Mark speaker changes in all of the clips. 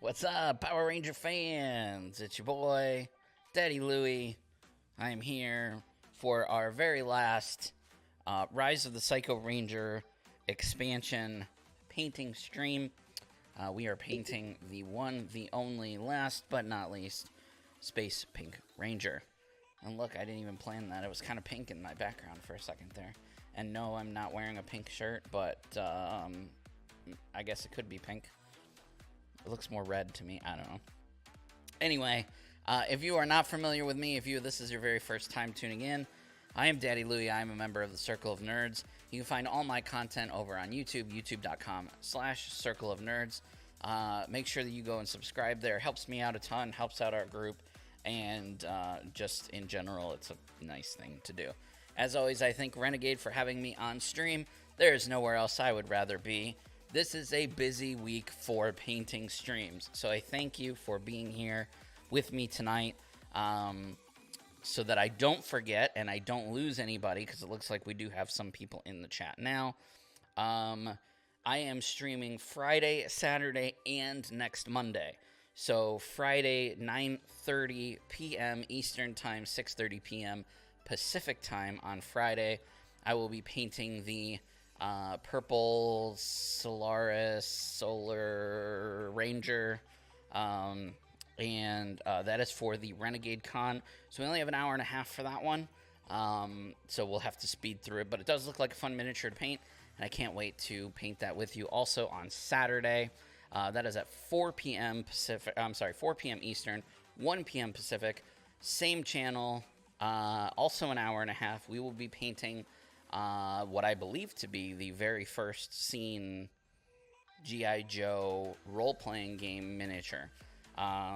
Speaker 1: What's up, Power Ranger fans? It's your boy, Daddy Louie. I am here for our very last Rise of the Psycho Ranger expansion painting stream. We are painting the one, the only, last but not least, Space Pink Ranger. And look, I didn't even plan that. It was kind of pink in my background for a second there. And no, I'm not wearing a pink shirt, but I guess it could be pink. It looks more red to me. I don't know. Anyway, if you are not familiar with me, this is your very first time tuning in, I am Daddy Louie. I am a member of the Circle of Nerds. You can find all my content over on YouTube, youtube.com/Circle of Nerds. Make sure that you go and subscribe there. Helps me out a ton, helps out our group, and just in general, it's a nice thing to do. As always, I thank Renegade for having me on stream. There is nowhere else I would rather be. This is a busy week for painting streams, so I thank you for being here with me tonight, so that I don't forget and I don't lose anybody, because it looks like we do have some people in the chat now. I am streaming Friday, Saturday, and next Monday. So Friday, 9:30 p.m. Eastern Time, 6:30 p.m. Pacific Time on Friday. I will be painting the purple Solaris Solar Ranger, and that is for the Renegade Con. So we only have an hour and a half for that one, so we'll have to speed through it, but it does look like a fun miniature to paint, and I can't wait to paint that with you. Also on Saturday, that is at 4 p.m. Pacific. I'm sorry, 4 p.m. Eastern, 1 p.m. Pacific. Same channel, also an hour and a half. We will be painting what I believe to be the very first seen G.I. Joe role-playing game miniature.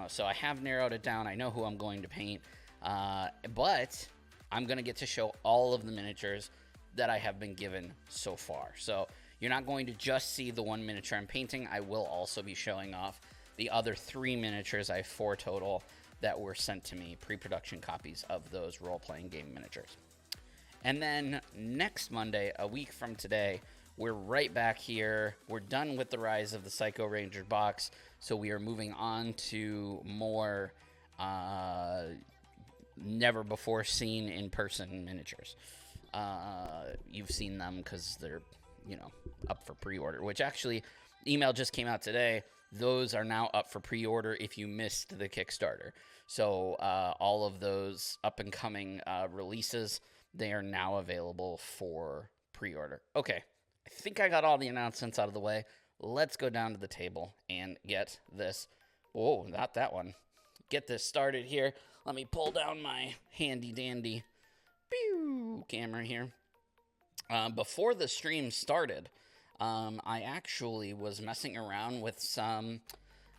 Speaker 1: So I have narrowed it down. I know who I'm going to paint, but I'm going to get to show all of the miniatures that I have been given so far. So you're not going to just see the one miniature I'm painting. I will also be showing off the other 3 miniatures. I have 4 total that were sent to me, pre-production copies of those role-playing game miniatures. And then next Monday, a week from today, we're right back here. We're done with the Rise of the Psycho Ranger box, so we are moving on to more never-before-seen in-person miniatures. You've seen them because they're, up for pre-order, which actually, email just came out today. Those are now up for pre-order if you missed the Kickstarter. So all of those up-and-coming releases, they are now available for pre-order. Okay, I think I got all the announcements out of the way. Let's go down to the table and get this. Oh, not that one. Get this started here. Let me pull down my handy-dandy camera here. Before the stream started, I actually was messing around with some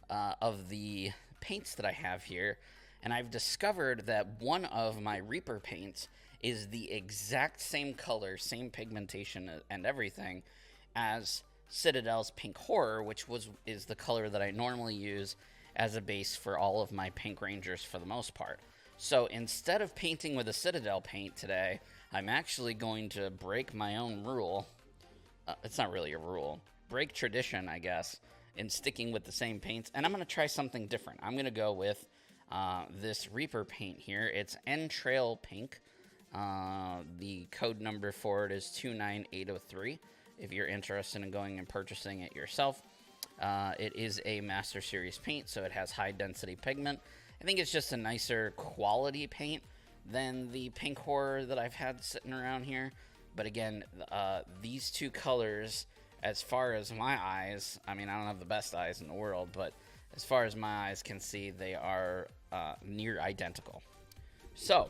Speaker 1: of the paints that I have here, and I've discovered that one of my Reaper paints is the exact same color, same pigmentation and everything as Citadel's Pink Horror, which is the color that I normally use as a base for all of my Pink Rangers for the most part. So instead of painting with a Citadel paint today, I'm actually going to break my own rule. It's not really a rule. Break tradition, I guess, in sticking with the same paints. And I'm going to try something different. I'm going to go with this Reaper paint here. It's Entrail Pink. The code number for it is 29803 if you're interested in going and purchasing it yourself. It is a Master Series paint, so it has high density pigment. I think it's just a nicer quality paint than the Pink Horror that I've had sitting around here. But again, these two colors, as far as my eyes, I mean, I don't have the best eyes in the world, but as far as my eyes can see, they are near identical. So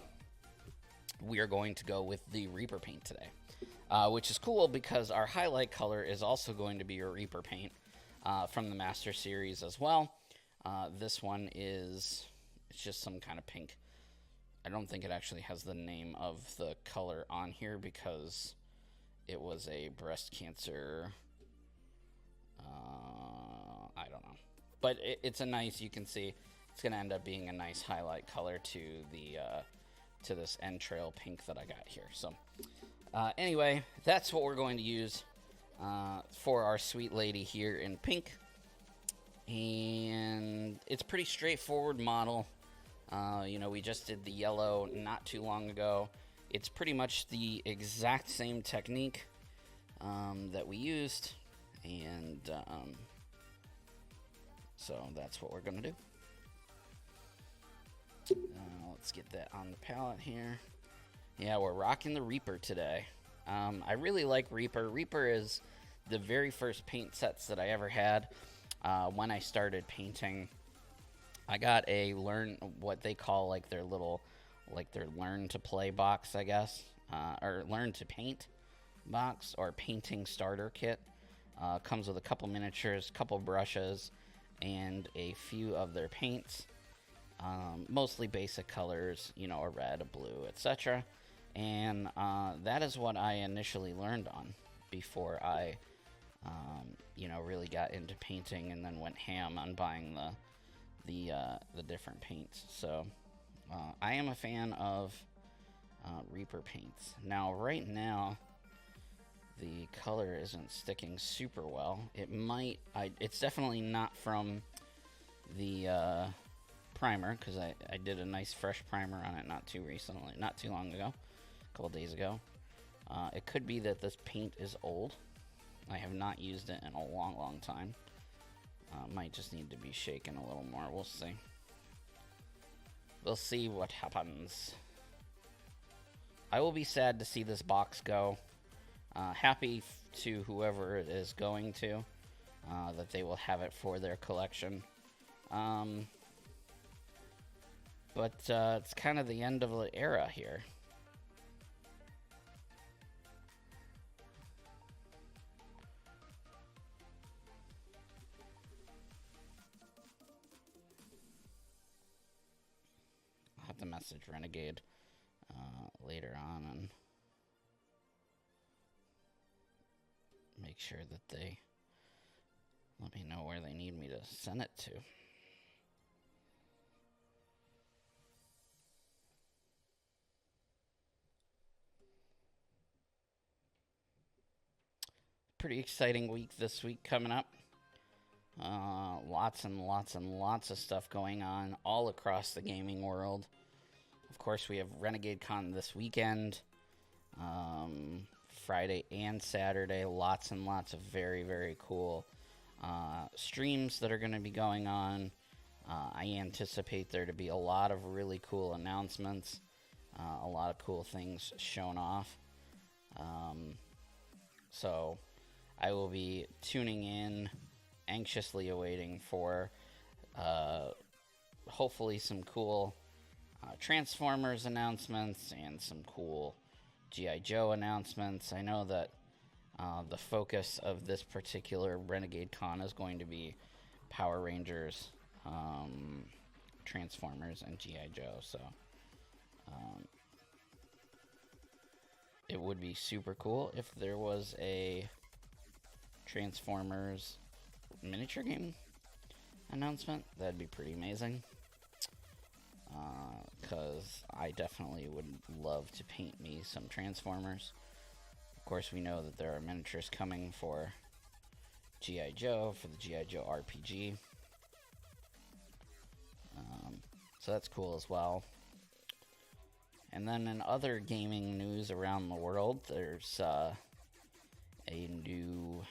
Speaker 1: we are going to go with the Reaper paint today, which is cool because our highlight color is also going to be a Reaper paint from the Master Series as well. This one it's just some kind of pink. I don't think it actually has the name of the color on here because it was a breast cancer, I don't know. But it's a nice, you can see, it's going to end up being a nice highlight color to the to this Entrail Pink that I got here. So anyway, that's what we're going to use for our sweet lady here in pink. And it's a pretty straightforward model. We just did the yellow not too long ago. It's pretty much the exact same technique that we used, and so that's what we're going to do. Let's get that on the palette here. Yeah, we're rocking the Reaper today. I really like Reaper. Reaper is the very first paint sets that I ever had when I started painting. I got a what they call like their learn to play box, I guess, or learn to paint box or painting starter kit. Comes with a couple miniatures, couple brushes, and a few of their paints. Mostly basic colors, a red, a blue, etc. And that is what I initially learned on before I, really got into painting and then went ham on buying the different paints. So I am a fan of Reaper paints. Now, right now, the color isn't sticking super well. It's definitely not from the primer, because I did a nice fresh primer on it not too long ago, a couple days ago. It could be that this paint is old. I have not used it in a long time. Might just need to be shaken a little more. We'll see. We'll see what happens. I will be sad to see this box go. Happy to whoever it is going to, that they will have it for their collection. But it's kind of the end of the era here. I'll have to message Renegade later on and make sure that they let me know where they need me to send it to. Pretty exciting week this week coming up. Lots and lots of stuff going on all across the gaming world. Of course, we have Renegade Con this weekend, Friday and Saturday. Lots and lots of very cool streams that are going to be going on. I anticipate there to be a lot of really cool announcements, a lot of cool things shown off. So I will be tuning in, anxiously awaiting for hopefully some cool Transformers announcements and some cool G.I. Joe announcements. I know that the focus of this particular Renegade Con is going to be Power Rangers, Transformers, and G.I. Joe. So it would be super cool if there was a Transformers miniature game announcement. That'd be pretty amazing. Because I definitely would love to paint me some Transformers. Of course, we know that there are miniatures coming for G.I. Joe, for the G.I. Joe RPG. So that's cool as well. And then in other gaming news around the world, there's a new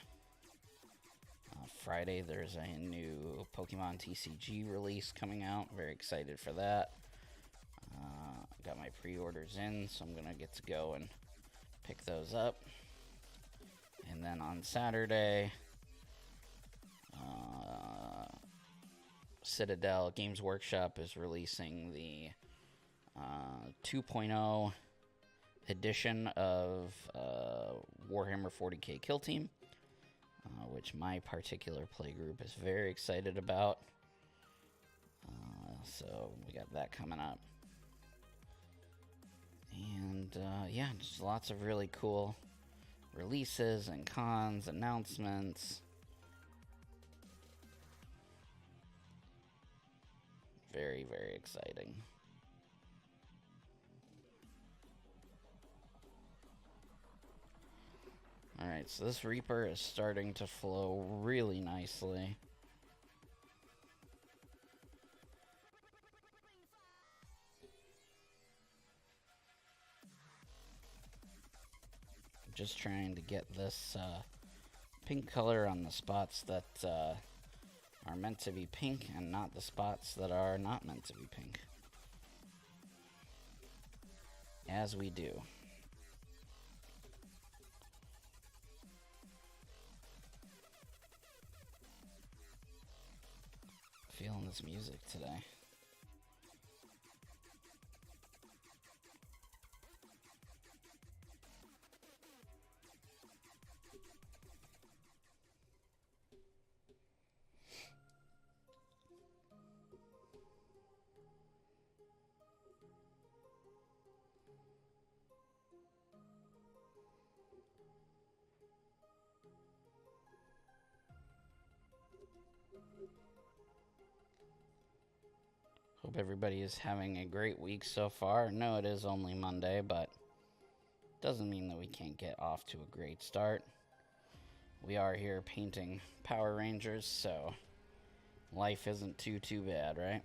Speaker 1: Friday, there's a new Pokemon TCG release coming out. Very excited for that. Got my pre-orders in, so I'm gonna get to go and pick those up. And then on Saturday, Citadel Games Workshop is releasing the 2.0 edition of Warhammer 40k Kill Team, which my particular playgroup is very excited about. So we got that coming up. And yeah, just lots of really cool releases and cons, announcements. Very exciting. Alright, so this Reaper is starting to flow really nicely. just trying to get this pink color on the spots that are meant to be pink and not the spots that are not meant to be pink. As we do. Feeling this music today. Hope everybody is having a great week so far. No, it is only Monday, but doesn't mean that we can't get off to a great start. We are here painting Power Rangers, so life isn't too bad, right?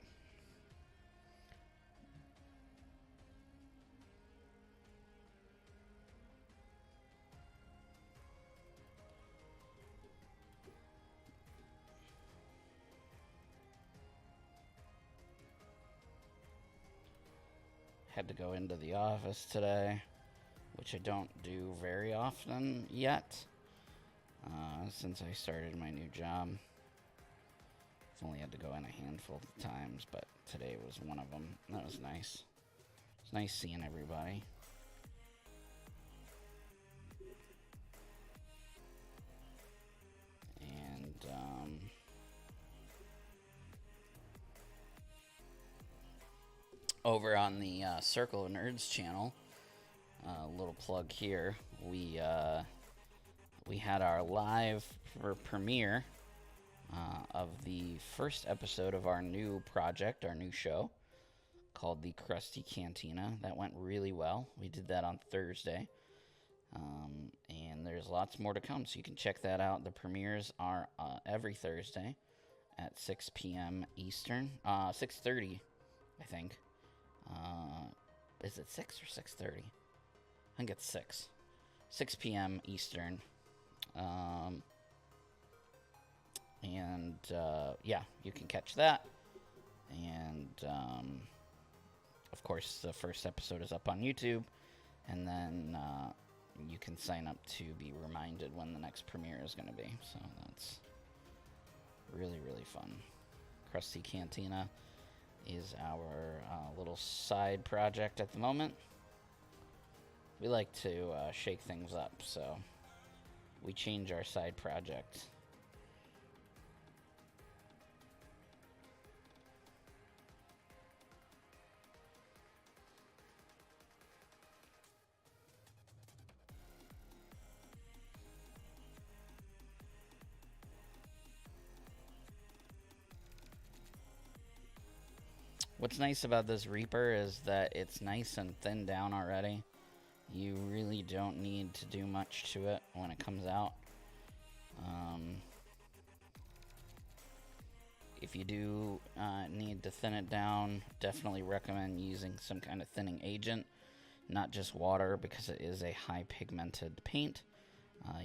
Speaker 1: Had to go into the office today, which I don't do very often yet, since I started my new job. I've only had to go in a handful of times, but today was one of them. That was nice. It's nice seeing everybody. And, over on the Circle of Nerds channel, little plug here, we had our live premiere of the first episode of our new project, our new show, called The Krusty Cantina. That went really well. We did that on Thursday. And there's lots more to come, so you can check that out. The premieres are every Thursday at 6 p.m. Eastern. 6:30, I think. Is it 6 or 6:30? I think it's 6. 6 p.m. Eastern. Yeah, you can catch that. And, of course, the first episode is up on YouTube. And then you can sign up to be reminded when the next premiere is going to be. So that's really, really fun. Krusty Cantina is our little side project at the moment. We like to shake things up, so we change our side project. What's nice about this Reaper is that it's nice and thinned down already. You really don't need to do much to it when it comes out. If you do need to thin it down, definitely recommend using some kind of thinning agent, not just water, because it is a high pigmented paint.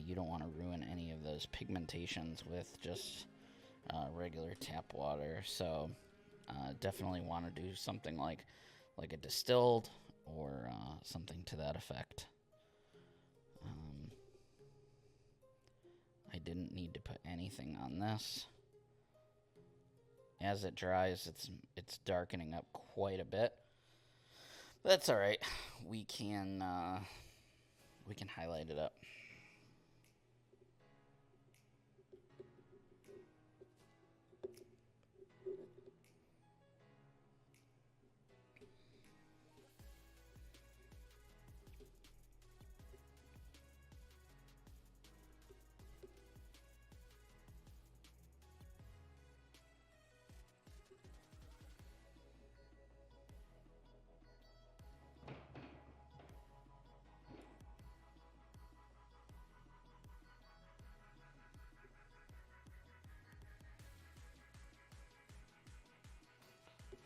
Speaker 1: You don't want to ruin any of those pigmentations with just regular tap water. So definitely want to do something like a distilled or something to that effect. I didn't need to put anything on this. As it dries, it's darkening up quite a bit. But that's all right. We can highlight it up.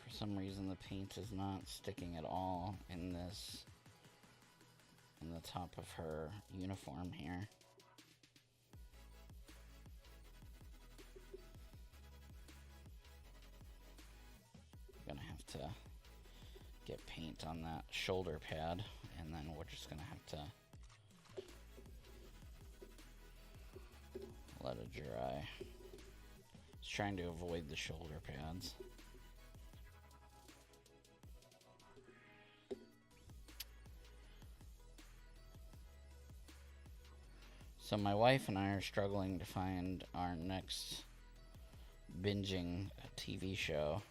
Speaker 1: For some reason, the paint is not sticking at all in this in the top of her uniform here. Gonna have to get paint on that shoulder pad, and then we're just gonna have to let it dry. Just trying to avoid the shoulder pads. So my wife and I are struggling to find our next binging TV show.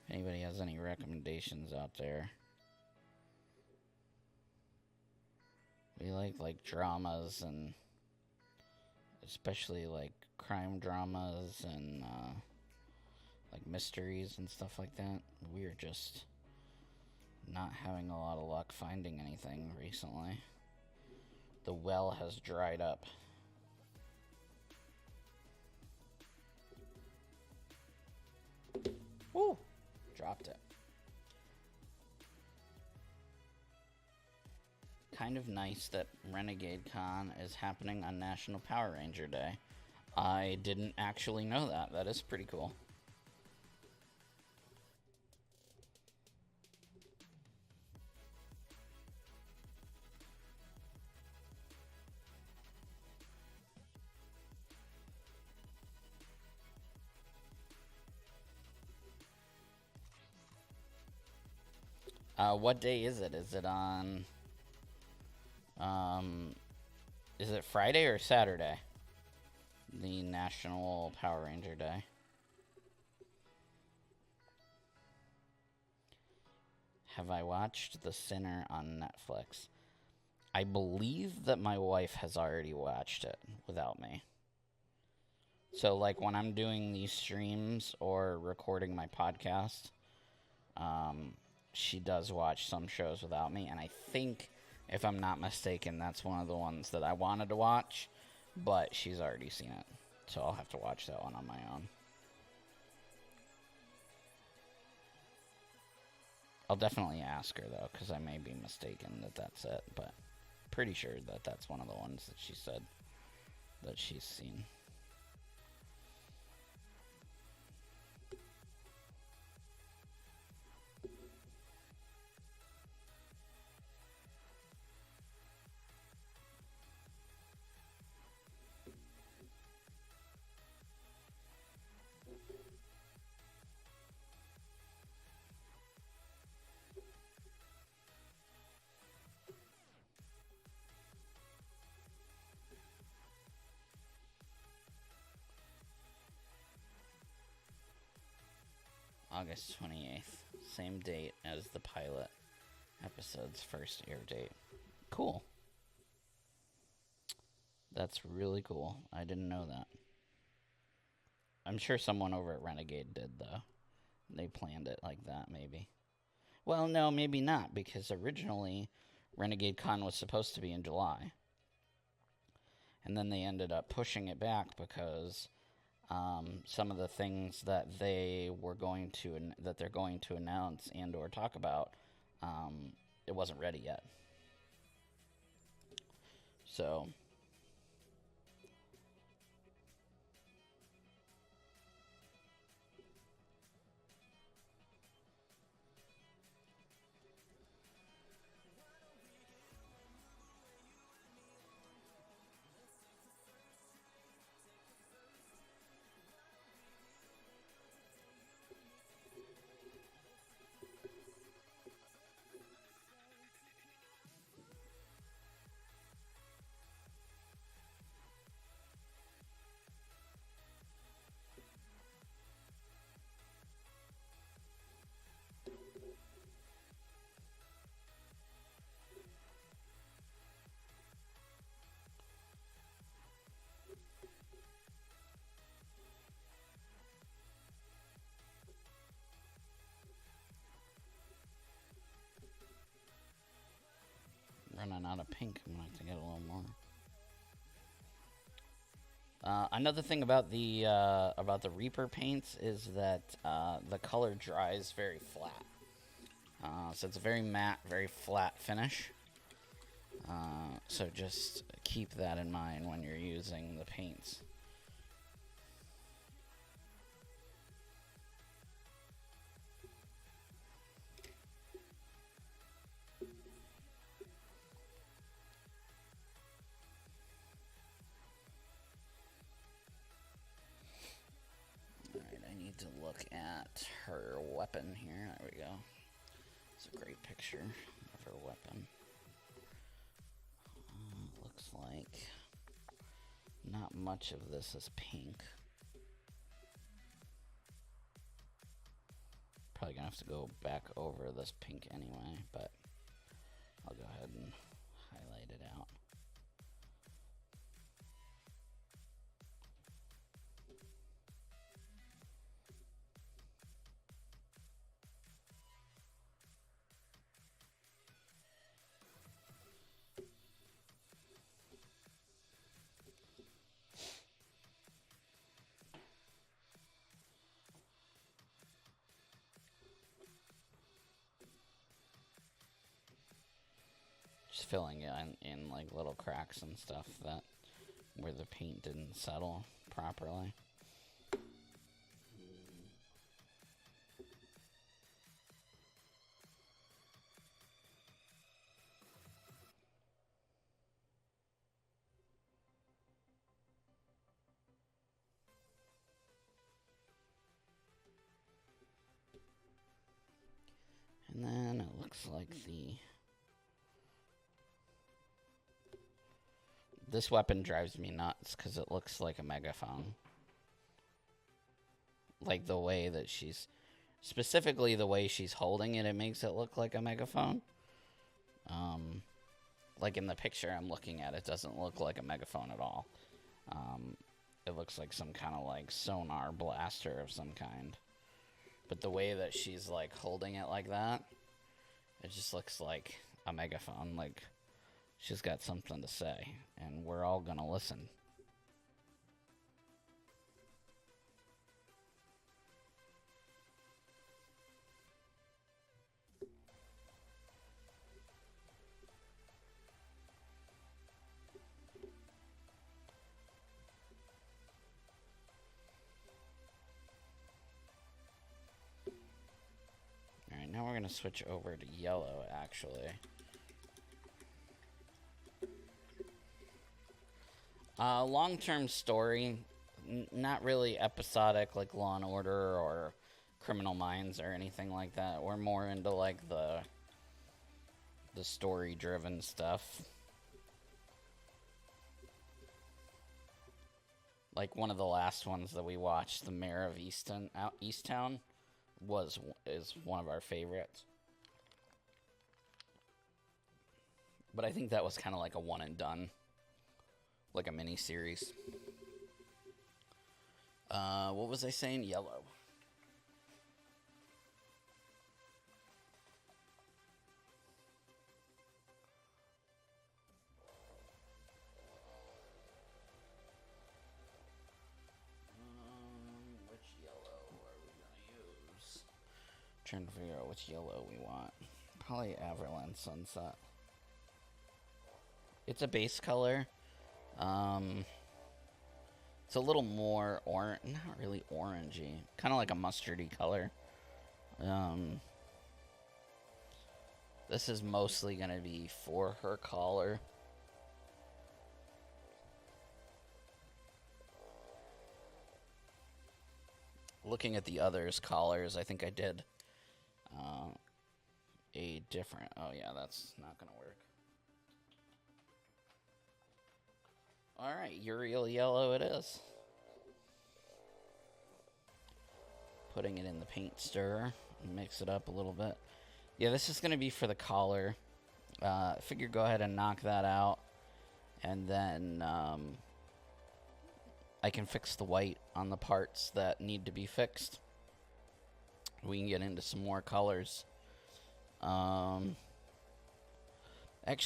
Speaker 1: If anybody has any recommendations out there. We like dramas, and especially like crime dramas and like mysteries and stuff like that. We're just not having a lot of luck finding anything recently. The well has dried up. Woo! Dropped it. Kind of nice that Renegade Con is happening on National Power Ranger Day. I didn't actually know that. That is pretty cool. What day is it? Is it on... is it Friday or Saturday? The National Power Ranger Day. Have I watched The Sinner on Netflix? I believe that my wife has already watched it without me. So, like, when I'm doing these streams or recording my podcast, she does watch some shows without me, and I think, if I'm not mistaken, that's one of the ones that I wanted to watch, but she's already seen it, so I'll have to watch that one on my own. I'll definitely ask her, though, because I may be mistaken that that's it, but pretty sure that that's one of the ones that she said that she's seen. August 28th, same date as the pilot episode's first air date. Cool. That's really cool. I didn't know that. I'm sure someone over at Renegade did, though. They planned it like that, maybe. Well, no, maybe not, because originally Renegade Con was supposed to be in July. And then they ended up pushing it back because some of the things that they're going to announce and or talk about, it wasn't ready yet. So running out of pink. I'm going to have to get a little more. Another thing about the Reaper paints is that the color dries very flat. So it's a very matte, very flat finish. So just keep that in mind when you're using the paints. Alright, I need to look at her weapon here. There we go. It's a great picture of her weapon. Looks like not much of this is pink. Probably gonna have to go back over this pink anyway, but I'll go ahead and highlight it out. Just filling it in like little cracks and stuff that where the paint didn't settle properly. And then it looks like this weapon drives me nuts because it looks like a megaphone. Like the way that specifically the way she's holding it, it makes it look like a megaphone. Like in the picture I'm looking at, it doesn't look like a megaphone at all. It looks like some kind of like sonar blaster of some kind. But the way that she's like holding it like that, it just looks like a megaphone. Like she's got something to say, and we're all gonna listen. Alright, now we're gonna switch over to yellow, actually. Long-term story, not really episodic like Law and Order or Criminal Minds or anything like that. We're more into like the story-driven stuff. Like one of the last ones that we watched, The Mayor of Easttown, is one of our favorites. But I think that was kind of like a one and done. Like a mini series. What was I saying? Yellow. Which yellow are we gonna use? Trying to figure out which yellow we want. Probably Everland Sunset. It's a base color. It's a little more orange, not really orangey, kind of like a mustardy color. This is mostly going to be for her collar. Looking at the others' collars, I think I did a different, oh yeah, that's not going to work. Alright, Uriel yellow it is. Putting it in the paint stirrer. Mix it up a little bit. Yeah, this is going to be for the collar. I figure go ahead and knock that out. And then I can fix the white on the parts that need to be fixed. We can get into some more colors. Actually,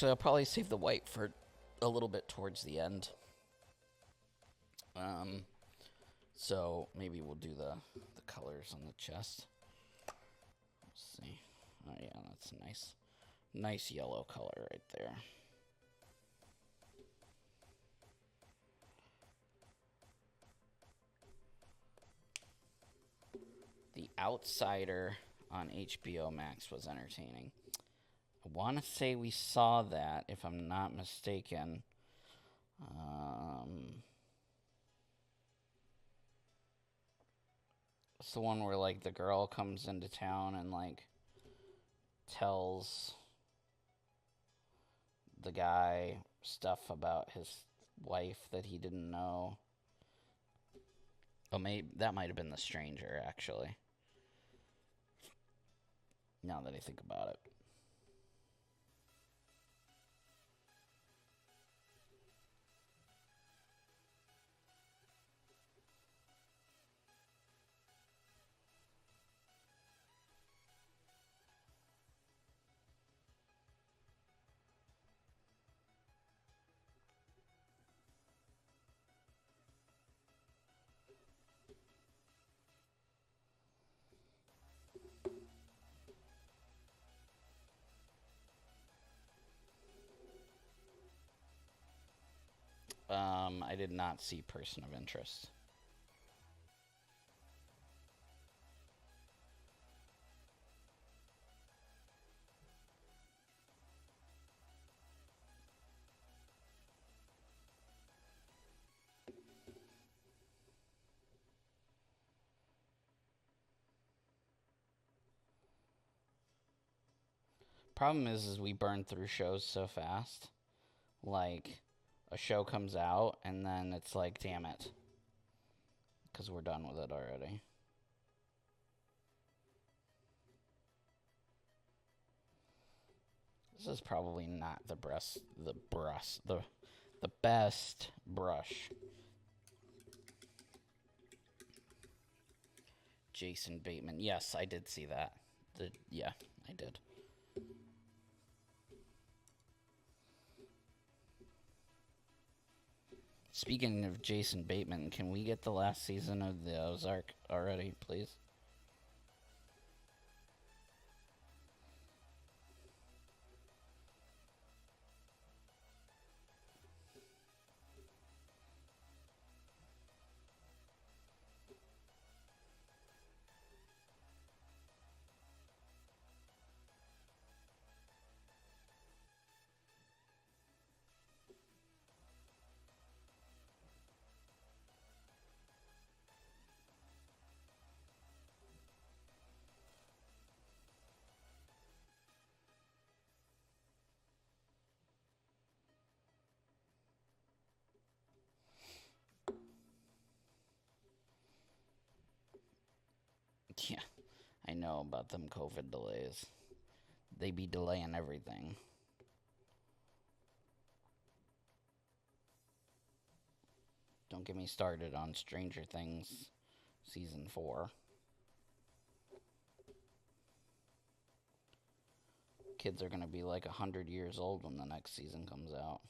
Speaker 1: I'll probably save the white for a little bit towards the end. So maybe we'll do the colors on the chest. Let's see. Oh yeah, that's nice. Nice yellow color right there. Outsider on HBO Max was entertaining. I want to say we saw that, if I'm not mistaken. It's the one where, like, the girl comes into town and, like, tells the guy stuff about his wife that he didn't know. Oh, maybe that might have been The Stranger, actually. Now that I think about it. I did not see Person of Interest. Problem is we burn through shows so fast. Like, a show comes out, and then it's like, damn it. Because we're done with it already. This is probably not the best brush. Jason Bateman. Yes, I did see that. Yeah, I did. Speaking of Jason Bateman, can we get the last season of the Ozark already, please? Yeah, I know about them COVID delays. They be delaying everything. Don't get me started on Stranger Things Season 4. Kids are going to be like 100 years old when the next season comes out.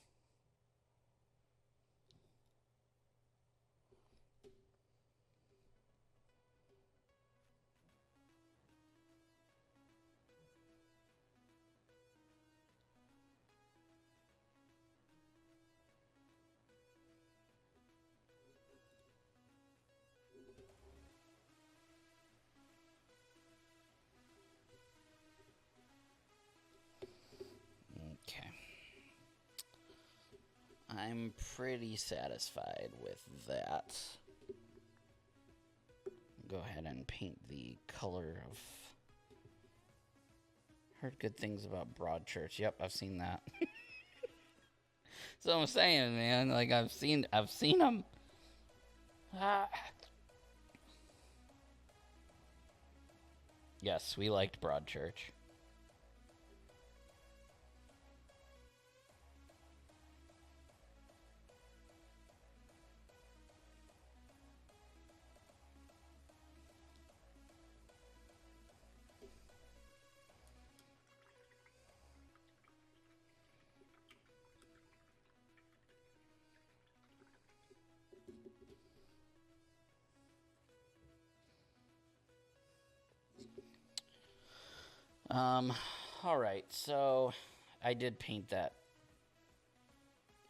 Speaker 1: Okay. I'm pretty satisfied with that. Go ahead and paint the color of... Heard good things about Broadchurch. Yep, I've seen that. So I'm saying, man, like I've seen them. Ah. Yes, we liked Broadchurch. Alright, so I did paint that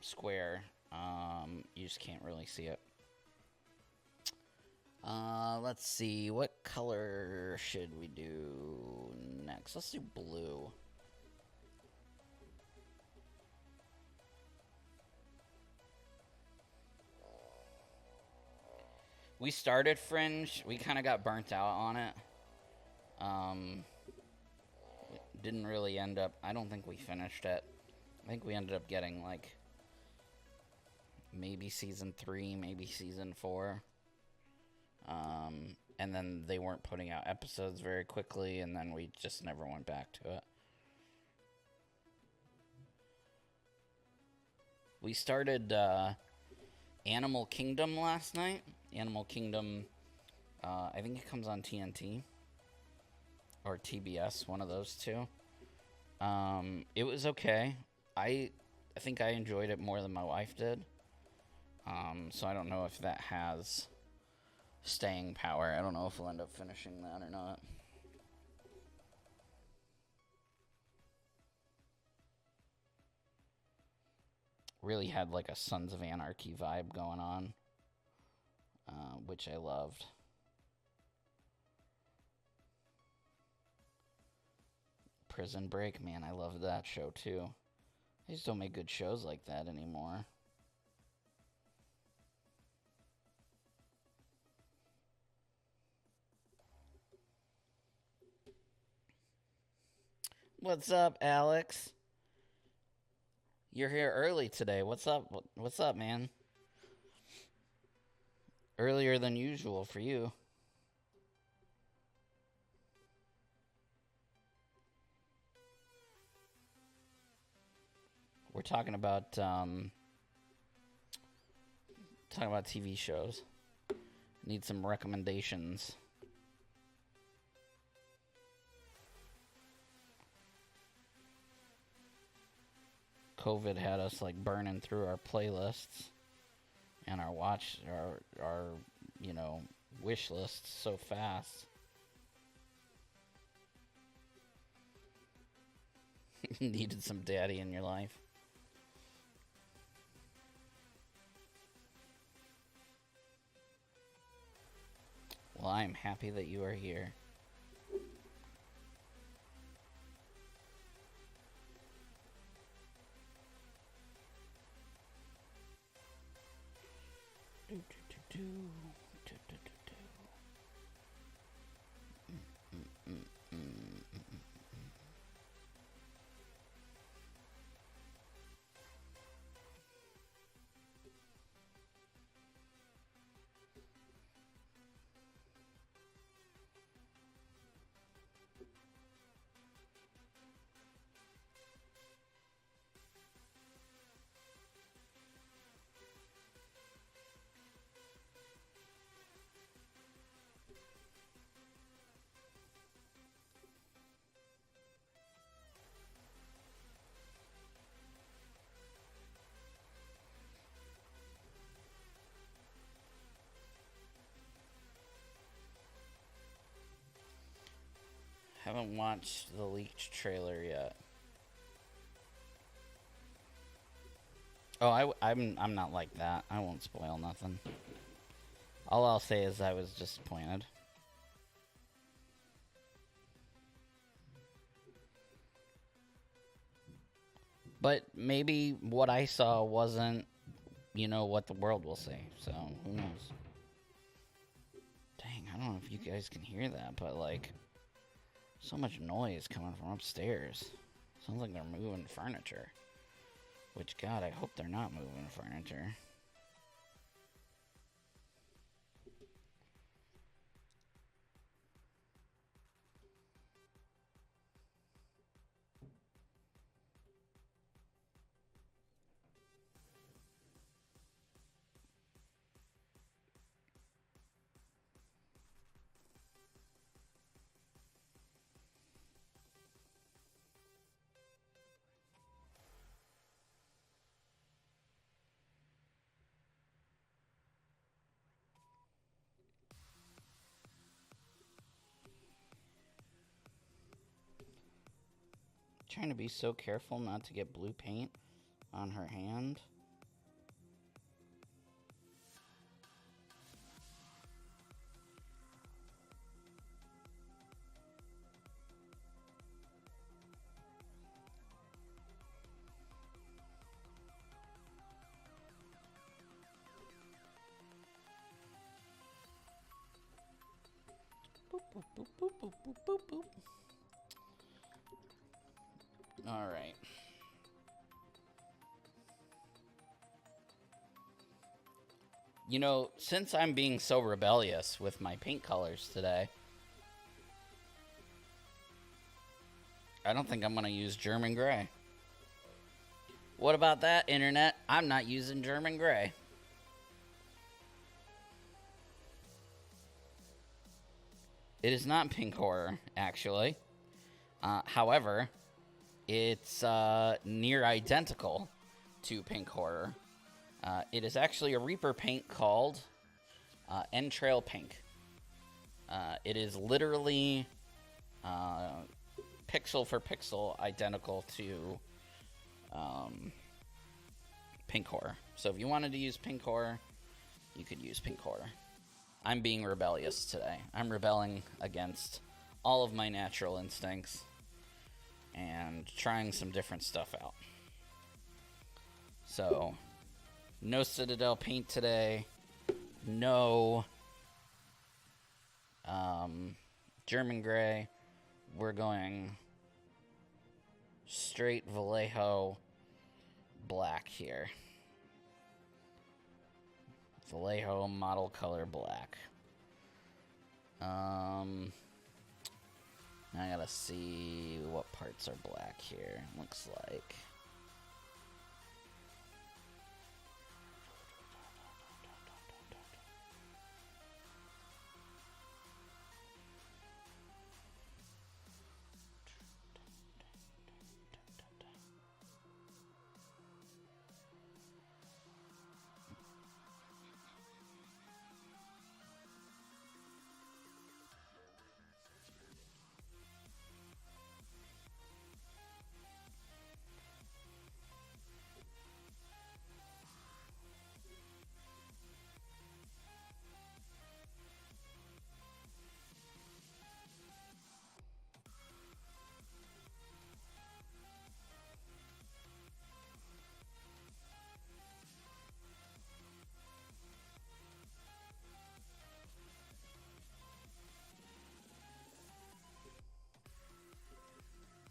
Speaker 1: square. You just can't really see it. Let's see. What color should we do next? Let's do blue. We started Fringe. We kind of got burnt out on it. Didn't really end up... I don't think we finished it. I think we ended up getting, like, maybe season 3, maybe season 4. And then they weren't putting out episodes very quickly, and then we just never went back to it. We started Animal Kingdom last night. Animal Kingdom, I think it comes on TNT or TBS, one of those two. It was okay. I think I enjoyed it more than my wife did. So I don't know if that has staying power. I don't know if we'll end up finishing that or not. Really had like a Sons of Anarchy vibe going on, which I loved. Prison Break, man, I loved that show too. They just don't make good shows like that anymore. What's up, Alex? You're here early today. What's up? What's up, man? Earlier than usual for you. We're talking about TV shows. Need some recommendations. COVID had us like burning through our playlists and our wish lists so fast. Needed some daddy in your life. Well, I'm happy that you are here. Haven't watched the leaked trailer yet. Oh, I'm not like that. I won't spoil nothing. All I'll say is I was disappointed. But maybe what I saw wasn't, what the world will say. So, who knows? Dang, I don't know if you guys can hear that, but, like, so much noise coming from upstairs. Sounds like they're moving furniture. Which, God, I hope they're not moving furniture. Trying to be so careful not to get blue paint on her hand. Boop, boop, boop, boop, boop. All right. You know, since I'm being so rebellious with my paint colors today, I don't think I'm going to use German gray. What about that, internet? I'm not using German gray. It is not pink horror, actually. However, it's near identical to pink horror. It is actually a Reaper paint called Entrail Pink. It is literally pixel for pixel identical to pink horror. So if you wanted to use pink horror, you could use pink horror. I'm being rebellious today. I'm rebelling against all of my natural instincts and trying some different stuff out. So, no Citadel paint today. No German gray. We're going straight Vallejo black here. Vallejo model color black. I gotta see what parts are black here. Looks like.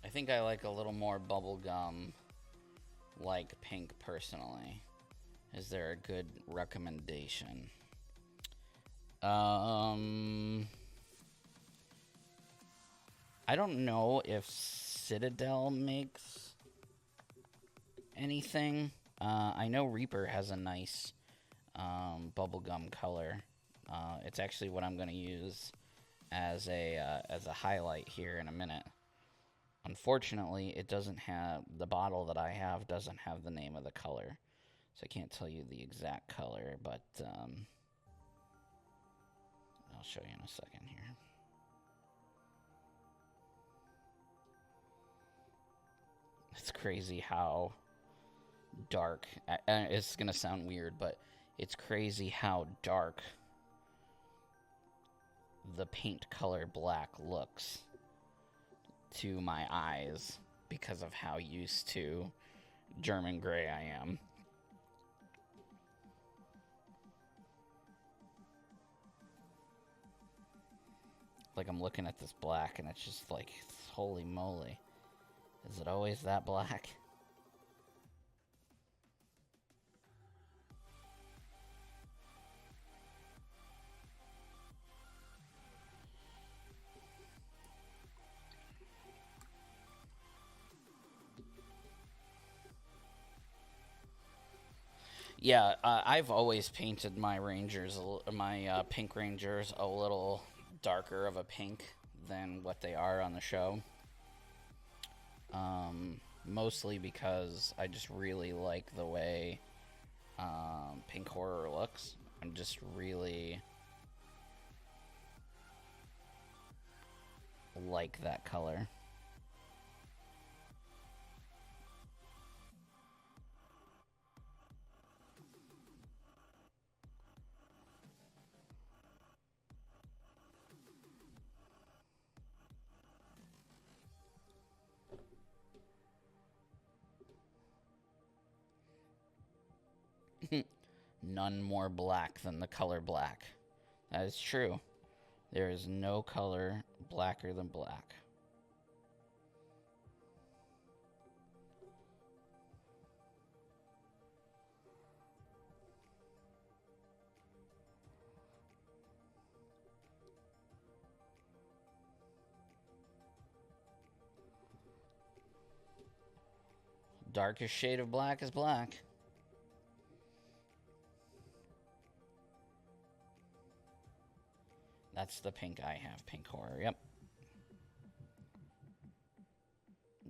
Speaker 1: I think I like a little more bubblegum like pink personally. Is there a good recommendation? I don't know if Citadel makes anything. I know Reaper has a nice bubblegum color. It's actually what I'm going to use as a highlight here in a minute. Unfortunately, it doesn't have, the bottle that I have doesn't have the name of the color. So I can't tell you the exact color, but I'll show you in a second here. It's crazy how dark, it's going to sound weird, but it's crazy how dark the paint color black looks to my eyes because of how used to German gray I am. Like I'm looking at this black and it's just like, holy moly. Is it always that black? Yeah, I've always painted my Rangers, my pink Rangers, a little darker of a pink than what they are on the show. Mostly because I just really like the way pink horror looks. I'm just really like that color. None more black than the color black. That is true. There is no color blacker than black. Darkest shade of black is black. That's the pink I have, pink horror, yep.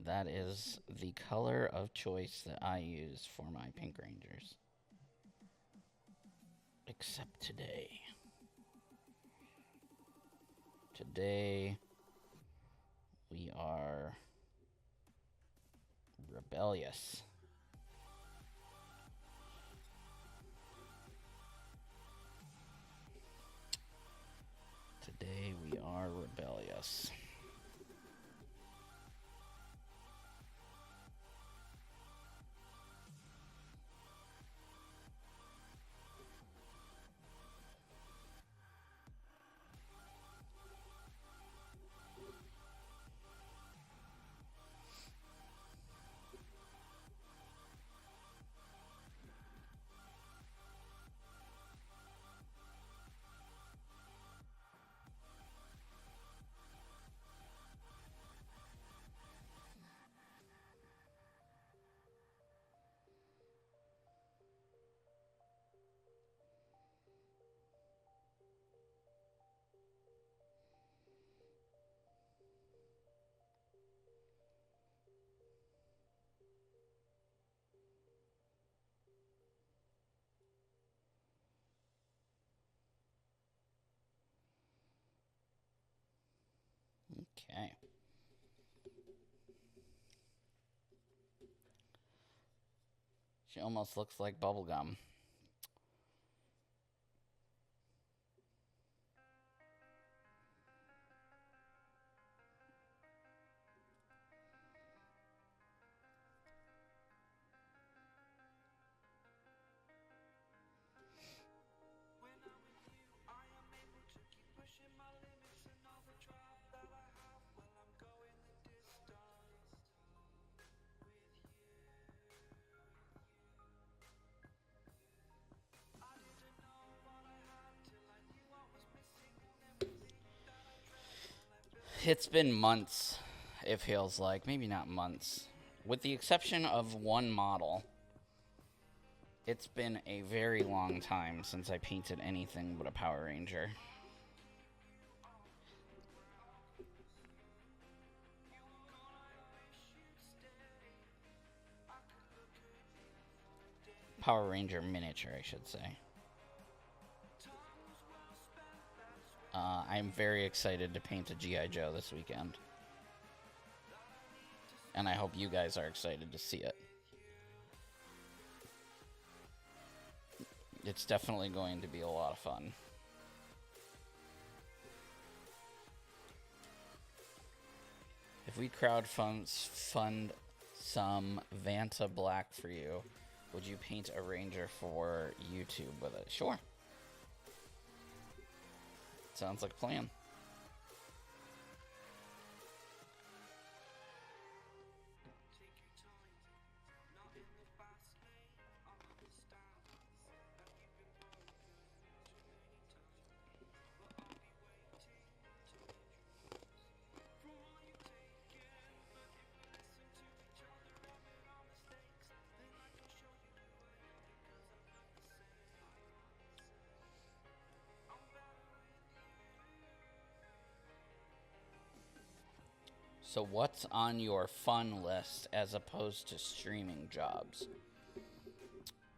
Speaker 1: That is the color of choice that I use for my Pink Rangers. Except today. Today, we are rebellious. Today, we are rebellious. Okay. She almost looks like bubblegum. It's been months, it feels like. Maybe not months. With the exception of one model, it's been a very long time since I painted anything but a Power Ranger. Power Ranger miniature, I should say. I'm very excited to paint a G.I. Joe this weekend. And I hope you guys are excited to see it. It's definitely going to be a lot of fun. If we crowdfund some Vanta Black for you, would you paint a Ranger for YouTube with it? Sure. Sounds like a plan. So what's on your fun list as opposed to streaming jobs?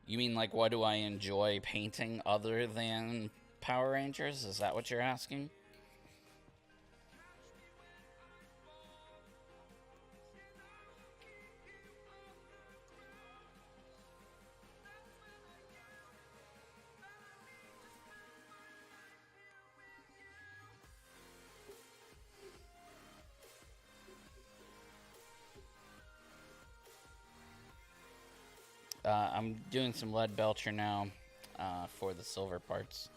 Speaker 1: You mean like what do I enjoy painting other than Power Rangers? Is that what you're asking? I'm doing some lead belcher now for the silver parts.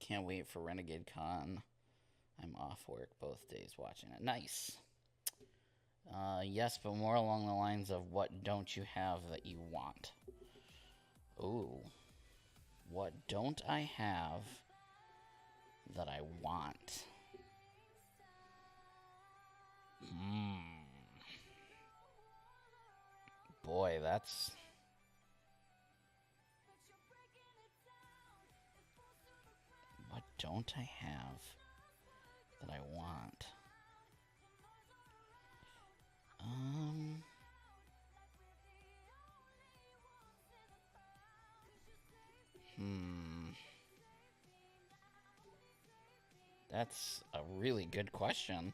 Speaker 1: Can't wait for Renegade Con. I'm off work both days watching it. Nice. Yes, but more along the lines of what don't you have that you want? Ooh. What don't I have that I want? Boy, that's... What don't I have that I want? That's a really good question.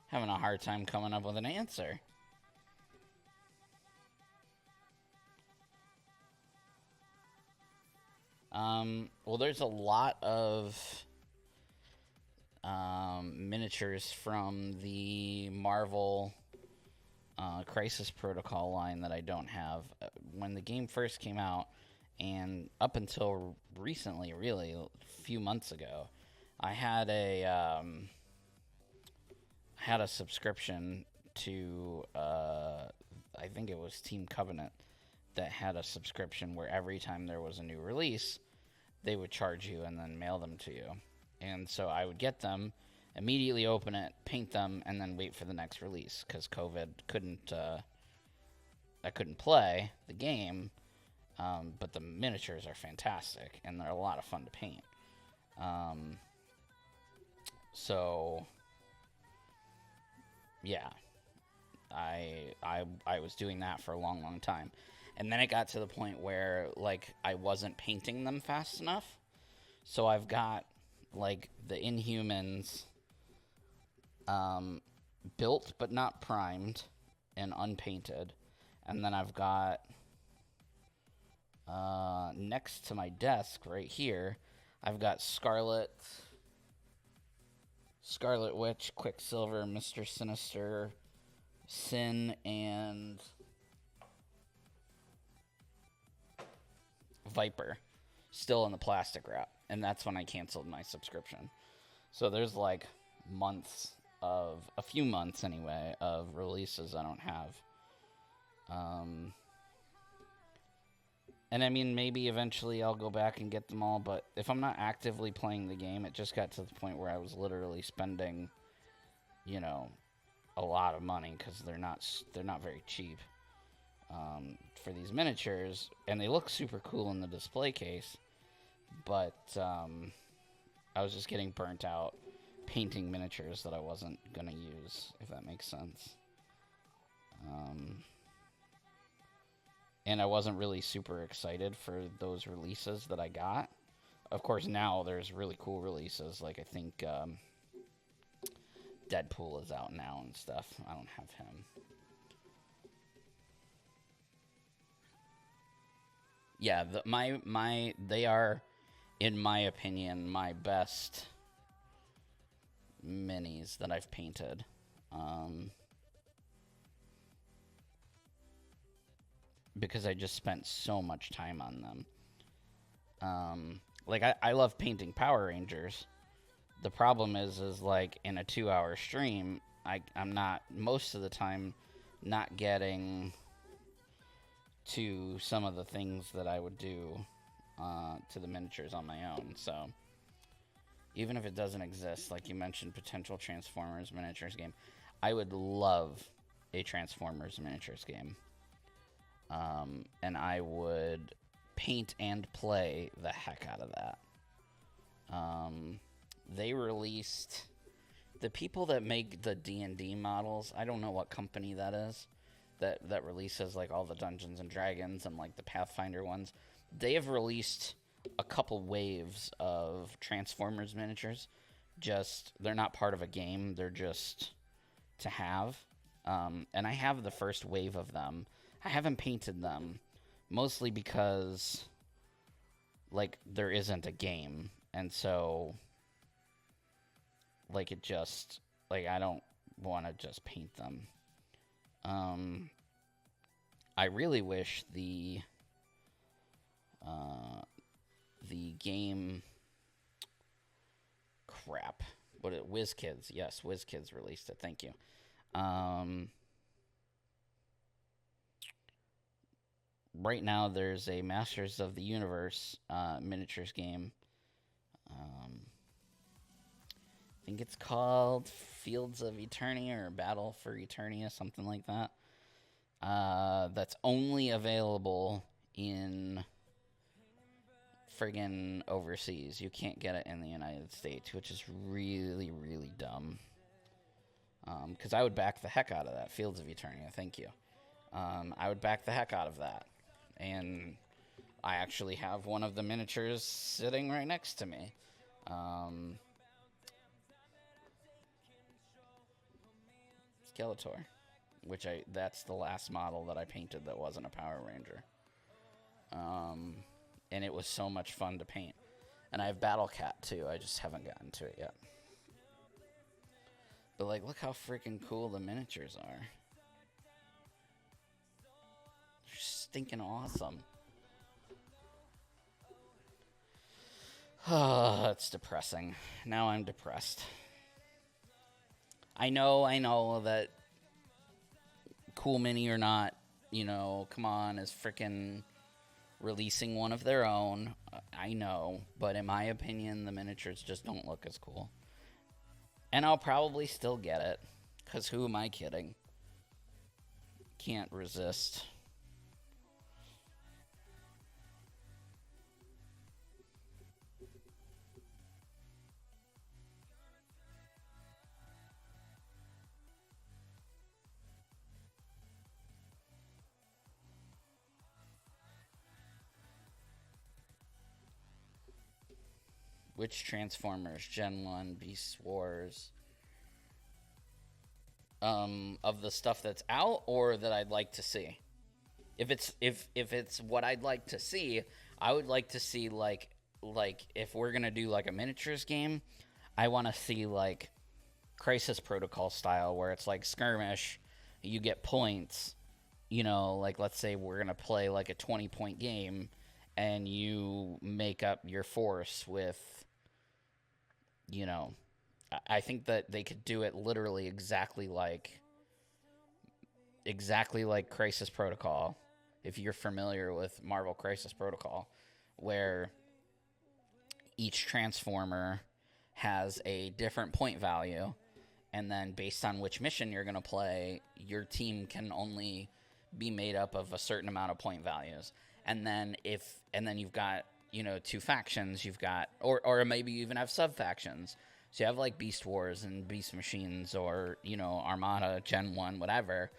Speaker 1: Having a hard time coming up with an answer. Well, there's a lot of miniatures from the Marvel Crisis Protocol line that I don't have. When the game first came out, and up until recently, really, a few months ago, I had a subscription to I think it was Team Covenant that had a subscription where every time there was a new release, they would charge you and then mail them to you. And so I would get them, immediately open it, paint them, and then wait for the next release because COVID I couldn't play the game, but the miniatures are fantastic and they're a lot of fun to paint. So yeah, I was doing that for a long, long time. And then it got to the point where, like, I wasn't painting them fast enough. So I've got, like, the Inhumans built but not primed and unpainted. And then I've got, next to my desk right here, I've got Scarlet Witch, Quicksilver, Mr. Sinister, Sin, and Viper still in the plastic wrap, and that's when I canceled my subscription. So there's like a few months anyway, of releases I don't have. And I mean, maybe eventually I'll go back and get them all, but if I'm not actively playing the game, it just got to the point where I was literally spending, a lot of money because they're not very cheap. For these miniatures, and they look super cool in the display case, but I was just getting burnt out painting miniatures that I wasn't gonna use, if that makes sense. And I wasn't really super excited for those releases that I got. Of course, now there's really cool releases, like I think Deadpool is out now and stuff. I don't have him. Yeah, they are, in my opinion, my best minis that I've painted. Because I just spent so much time on them. Like, I love painting Power Rangers. The problem is like, in a 2-hour stream, I'm not, most of the time, not getting to some of the things that I would do to the miniatures on my own. So even if it doesn't exist, like you mentioned, potential Transformers miniatures game, I would love a Transformers miniatures game. And I would paint and play the heck out of that. They released, the people that make the D&D models, I don't know what company that is, that releases like all the Dungeons and Dragons and like the Pathfinder ones. They have released a couple waves of Transformers miniatures. Just, they're not part of a game, they're just to have. And I have the first wave of them. I haven't painted them, mostly because, like, there isn't a game, and so, like, it just, like, I don't want to just paint them. I really wish the game, crap. WizKids. Yes, WizKids released it. Thank you. Right now, there's a Masters of the Universe miniatures game. I think it's called Fields of Eternia or Battle for Eternia, something like that. That's only available in friggin' overseas. You can't get it in the United States, which is really, really dumb. Because I would back the heck out of that. Fields of Eternia, thank you. I would back the heck out of that. And I actually have one of the miniatures sitting right next to me. Skeletor, that's the last model that I painted that wasn't a Power Ranger. And it was so much fun to paint. And I have Battle Cat too. I just haven't gotten to it yet. But like, look how freaking cool the miniatures are. They're stinking awesome. Oh, it's depressing. Now I'm depressed. I know that Cool Mini or not, come on, is freaking releasing one of their own. I know, but in my opinion, the miniatures just don't look as cool. And I'll probably still get it, because who am I kidding? Can't resist. Which Transformers? Gen 1, Beast Wars? Of the stuff that's out, or that I'd like to see? If it's what I'd like to see, I would like to see like if we're gonna do like a miniatures game, I want to see like Crisis Protocol style, where it's like skirmish, you get points. Like let's say we're gonna play like a 20-point game, and you make up your force with. I think that they could do it literally exactly like Crisis Protocol, if you're familiar with Marvel Crisis Protocol, where each Transformer has a different point value, and then based on which mission you're going to play, your team can only be made up of a certain amount of point values. And then you've got two factions. You've got, or maybe you even have sub-factions. So you have like Beast Wars and Beast Machines, or Armada, Gen 1, whatever.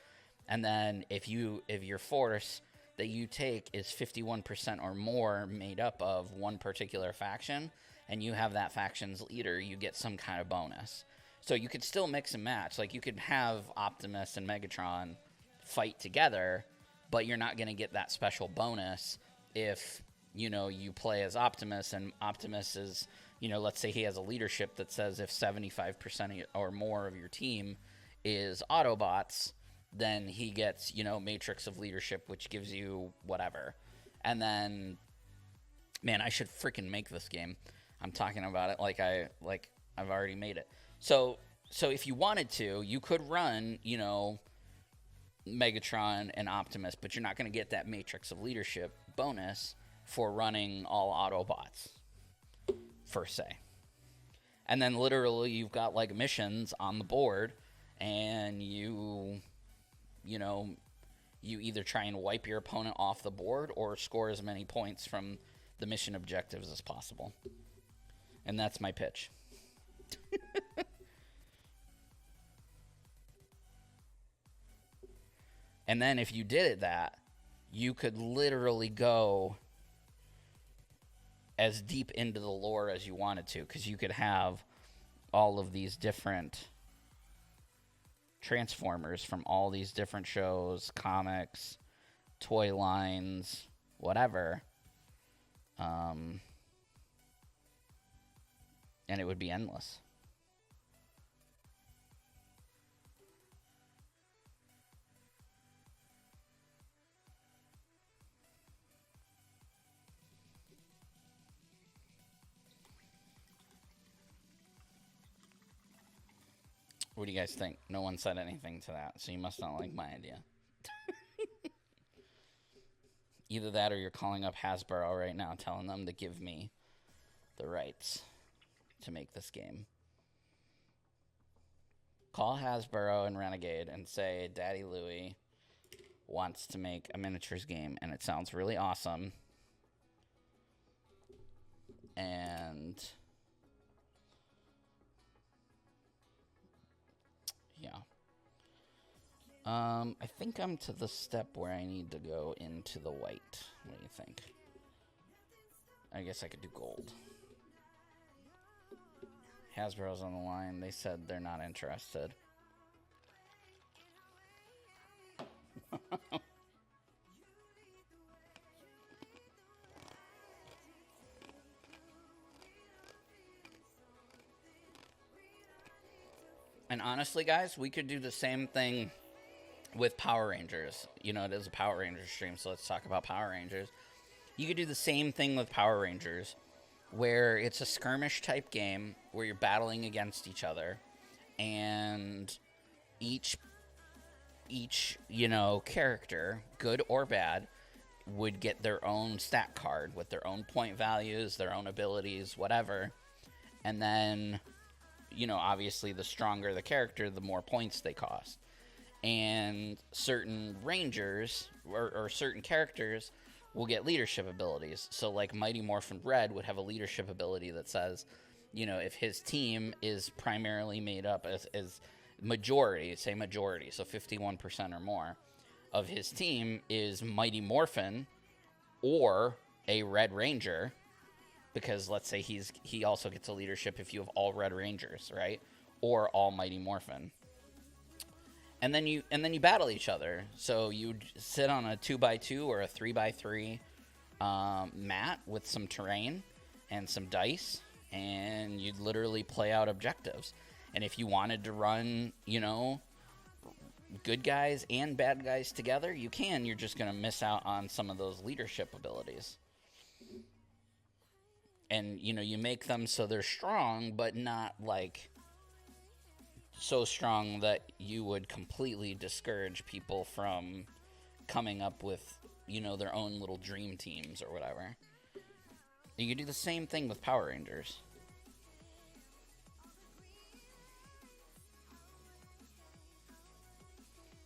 Speaker 1: And then if your force that you take is 51% or more made up of one particular faction, and you have that faction's leader, you get some kind of bonus. So you could still mix and match. Like you could have Optimus and Megatron fight together, but you're not going to get that special bonus if you play as Optimus, and Optimus is, let's say he has a leadership that says if 75% or more of your team is Autobots, then he gets, Matrix of Leadership, which gives you whatever. And then, man, I should freaking make this game. I'm talking about it like I've already made it. So if you wanted to, you could run, Megatron and Optimus, but you're not going to get that Matrix of Leadership bonus for running all Autobots, per se. And then literally you've got like missions on the board, and you either try and wipe your opponent off the board or score as many points from the mission objectives as possible. And that's my pitch. And then if you did that, you could literally go as deep into the lore as you wanted to, because you could have all of these different Transformers from all these different shows, comics, toy lines, whatever. And it would be endless. What do you guys think? No one said anything to that, so you must not like my idea. Either that or you're calling up Hasbro right now, telling them to give me the rights to make this game. Call Hasbro and Renegade and say Daddy Louie wants to make a miniatures game, and it sounds really awesome. And yeah. I think I'm to the step where I need to go into the white. What do you think? I guess I could do gold. Hasbro's on the line. They said they're not interested. And honestly, guys, we could do the same thing with Power Rangers. You know, it is a Power Rangers stream, so let's talk about Power Rangers. You could do the same thing with Power Rangers, where it's a skirmish type game where you're battling against each other, and each character, good or bad, would get their own stat card with their own point values, their own abilities, whatever. And then, obviously the stronger the character, the more points they cost. And certain rangers or certain characters will get leadership abilities. So like Mighty Morphin Red would have a leadership ability that says, if his team is primarily made up as majority, so 51% or more of his team is Mighty Morphin or a Red Ranger, because let's say he also gets a leadership if you have all Red Rangers, right? Or all Mighty Morphin. And then you battle each other. So you'd sit on a 2x2 or a 3x3 mat with some terrain and some dice, and you'd literally play out objectives. And if you wanted to run, good guys and bad guys together, you can. You're just going to miss out on some of those leadership abilities. And, you make them so they're strong, but not like so strong that you would completely discourage people from coming up with, their own little dream teams or whatever. You could do the same thing with Power Rangers.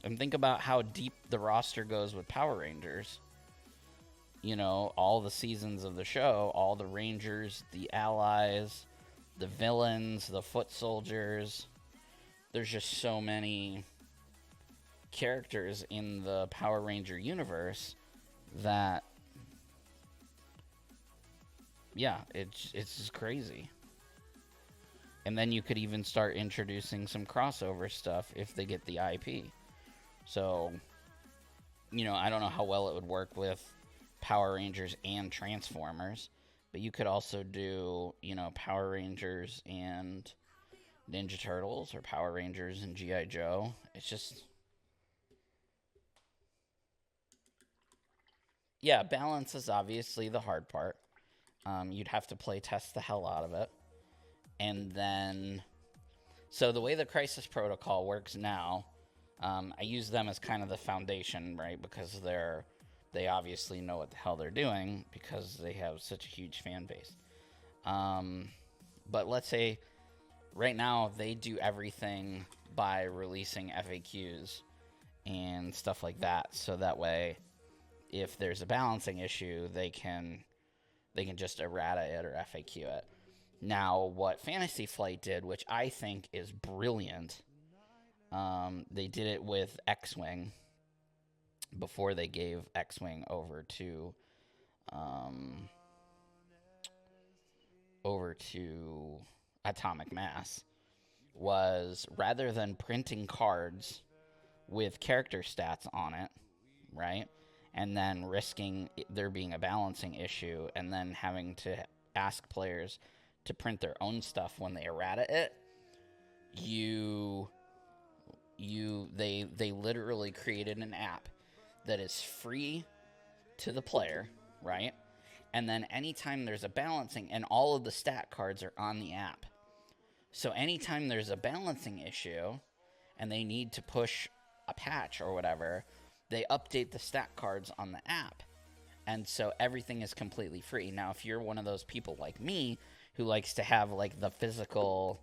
Speaker 1: And think about how deep the roster goes with Power Rangers. All the seasons of the show, all the Rangers, the Allies, the villains, the foot soldiers. There's just so many characters in the Power Ranger universe that, yeah, it's just crazy. And then you could even start introducing some crossover stuff if they get the IP. So, I don't know how well it would work with Power Rangers and Transformers, but you could also do, Power Rangers and Ninja Turtles or Power Rangers and G.I. Joe. It's just, yeah, balance is obviously the hard part. You'd have to play test the hell out of it. And then, so the way the Crisis Protocol works now, I use them as kind of the foundation, right? Because they obviously know what the hell they're doing because they have such a huge fan base. But let's say right now they do everything by releasing FAQs and stuff like that. So that way, if there's a balancing issue, they can just errata it or FAQ it. Now, what Fantasy Flight did, which I think is brilliant, they did it with X-Wing before they gave X-Wing over to Atomic Mass, was rather than printing cards with character stats on it, right, and then risking there being a balancing issue and then having to ask players to print their own stuff when they errata it, they literally created an app that is free to the player, right? And then anytime there's a balancing, and all of the stat cards are on the app. So anytime there's a balancing issue and they need to push a patch or whatever, they update the stat cards on the app. And so everything is completely free. Now, if you're one of those people like me who likes to have like the physical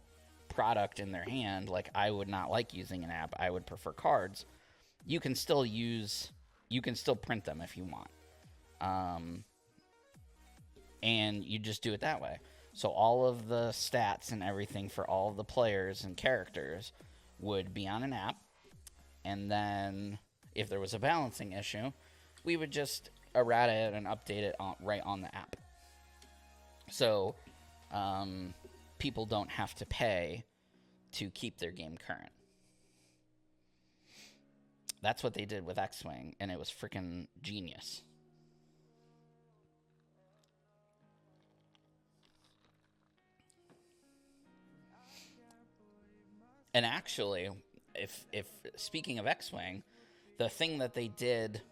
Speaker 1: product in their hand, like I would not like using an app. I would prefer cards. You can still print them if you want. And you just do it that way. So all of the stats and everything for all of the players and characters would be on an app. And then if there was a balancing issue, we would just errata it and update it right on the app. So people don't have to pay to keep their game current. That's what they did with X-Wing, and it was freaking genius. And actually, if speaking of X-Wing, the thing that they did,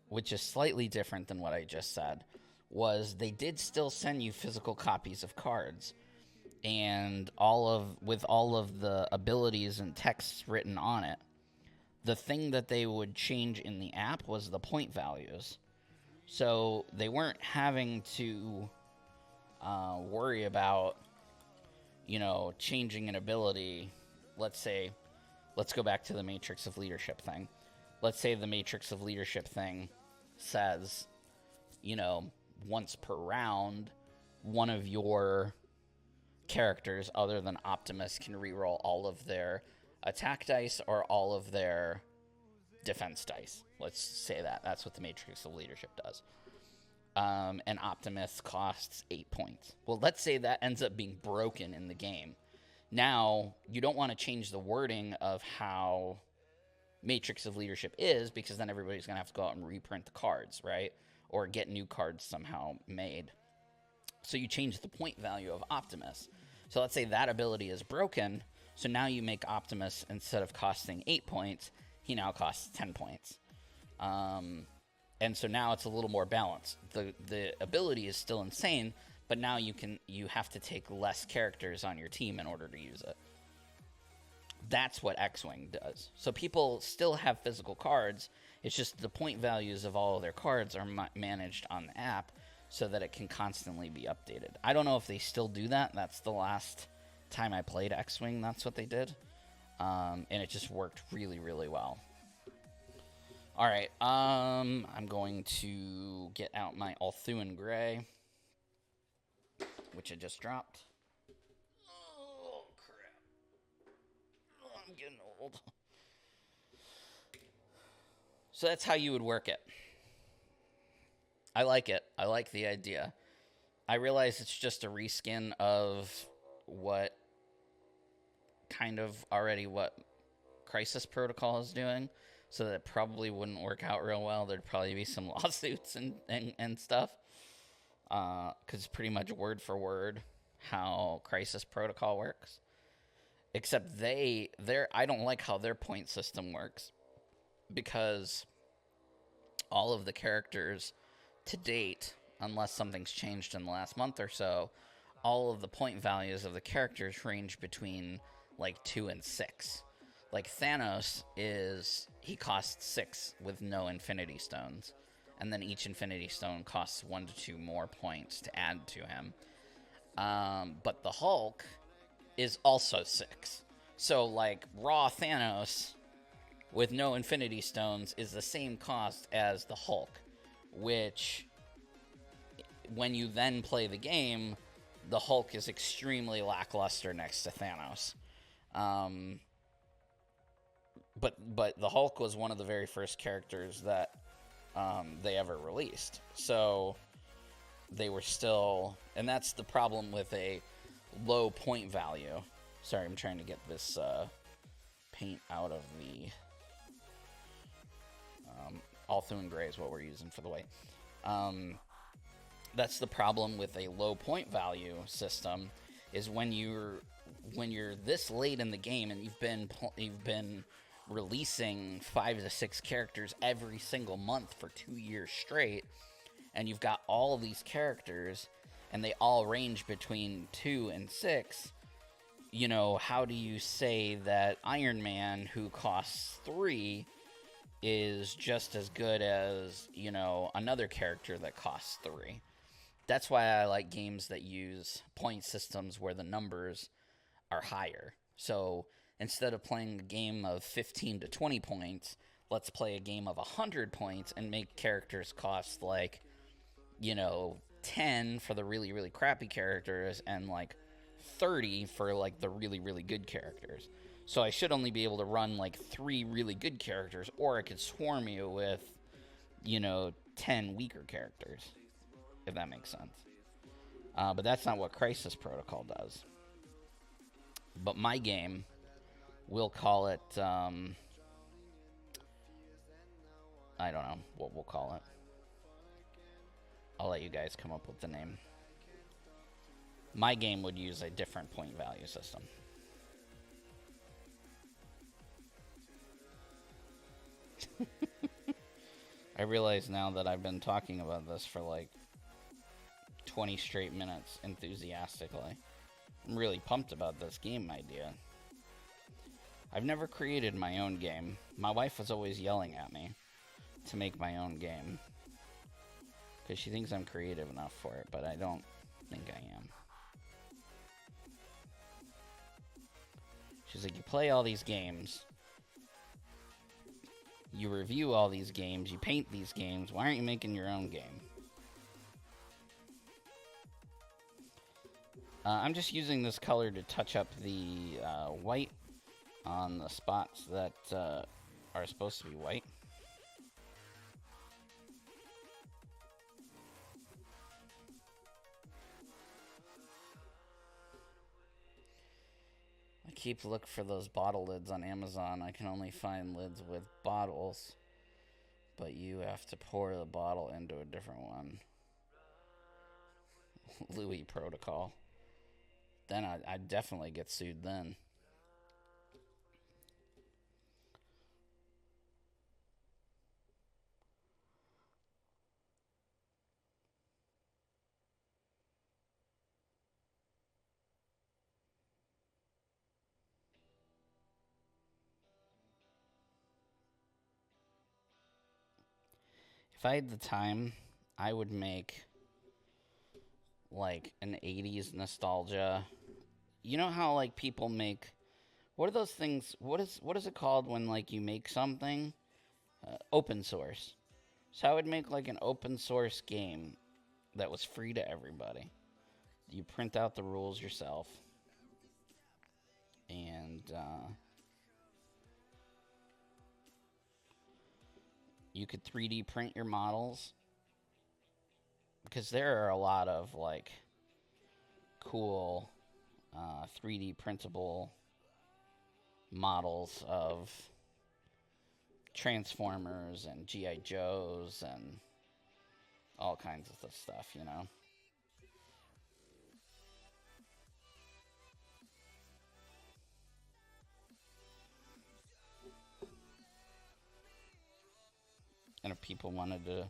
Speaker 1: which is slightly different than what I just said, was they did still send you physical copies of cards, and with all of the abilities and texts written on it. The thing that they would change in the app was the point values. So they weren't having to worry about, changing an ability. Let's go back to the Matrix of Leadership thing. Let's say the Matrix of Leadership thing says, once per round, one of your characters other than Optimus can reroll all of their attack dice or all of their defense dice. Let's say that. That's what the Matrix of Leadership does. And Optimus costs 8 points. Well, let's say that ends up being broken in the game. Now, you don't want to change the wording of how Matrix of Leadership is, because then everybody's going to have to go out and reprint the cards, right? Or get new cards somehow made. So you change the point value of Optimus. So let's say that ability is broken. So now you make Optimus, instead of costing 8 points, he now costs 10 points. And so now it's a little more balanced. The ability is still insane, but now you have to take less characters on your team in order to use it. That's what X-Wing does. So people still have physical cards. It's just the point values of all of their cards are managed on the app so that it can constantly be updated. I don't know if they still do that. That's the last time I played X-Wing. That's what they did. And it just worked really, really well. All right. I'm going to get out my Althuan Gray, which I just dropped. Oh, crap. Oh, I'm getting old. So that's how you would work it. I like it. I like the idea. I realize it's just a reskin of what Crisis Protocol is doing, so that it probably wouldn't work out real well. There'd probably be some lawsuits and stuff, because it's pretty much word for word how Crisis Protocol works. Except I don't like how their point system works, because all of the characters to date, unless something's changed in the last month or so, all of the point values of the characters range between like 2 and 6. Like Thanos he costs 6 with no Infinity Stones, and then each Infinity Stone costs 1 to 2 more points to add to him. But the Hulk is also 6. So like raw Thanos with no Infinity Stones is the same cost as the Hulk, which, when you then play the game, the Hulk is extremely lackluster next to Thanos. But the Hulk was one of the very first characters that they ever released. So they were still... And that's the problem with a low point value. Sorry, I'm trying to get this paint out of the... Althuan Gray is what we're using for the white. That's the problem with a low point value system, is when you're this late in the game and you've been releasing 5 to 6 characters every single month for 2 years straight, and you've got all of these characters, and they all range between 2 and 6, you know, how do you say that Iron Man, who costs 3, is just as good as, you know, another character that costs 3? That's why I like games that use point systems where the numbers are higher. So instead of playing a game of 15 to 20 points, let's play a game of 100 points and make characters cost like, you know, 10 for the really, really crappy characters and like 30 for like the really, really good characters. So I should only be able to run like 3 really good characters, or I could swarm you with, you know, 10 weaker characters, if that makes sense. But that's not what Crisis Protocol does. But my game, we'll call it, I don't know what we'll call it. I'll let you guys come up with the name. My game would use a different point value system. I realize now that I've been talking about this for like 20 straight minutes enthusiastically. I'm really pumped about this game idea. I've never created my own game. My wife was always yelling at me to make my own game, because she thinks I'm creative enough for it, but I don't think I am. She's like, you play all these games, you review all these games, you paint these games, why aren't you making your own game? I'm just using this color to touch up the white on the spots that are supposed to be white. I keep looking for those bottle lids on Amazon. I can only find lids with bottles, but you have to pour the bottle into a different one. Louie protocol. Then I'd definitely get sued then. If I had the time, I would make like an 80s nostalgia. You know how like people make, what are those things, what is it called when like you make something? Open source. So I would make like an open source game that was free to everybody. You print out the rules yourself, and you could 3D print your models, because there are a lot of like cool 3D printable models of Transformers and G.I. Joes and all kinds of stuff, you know. And if people wanted to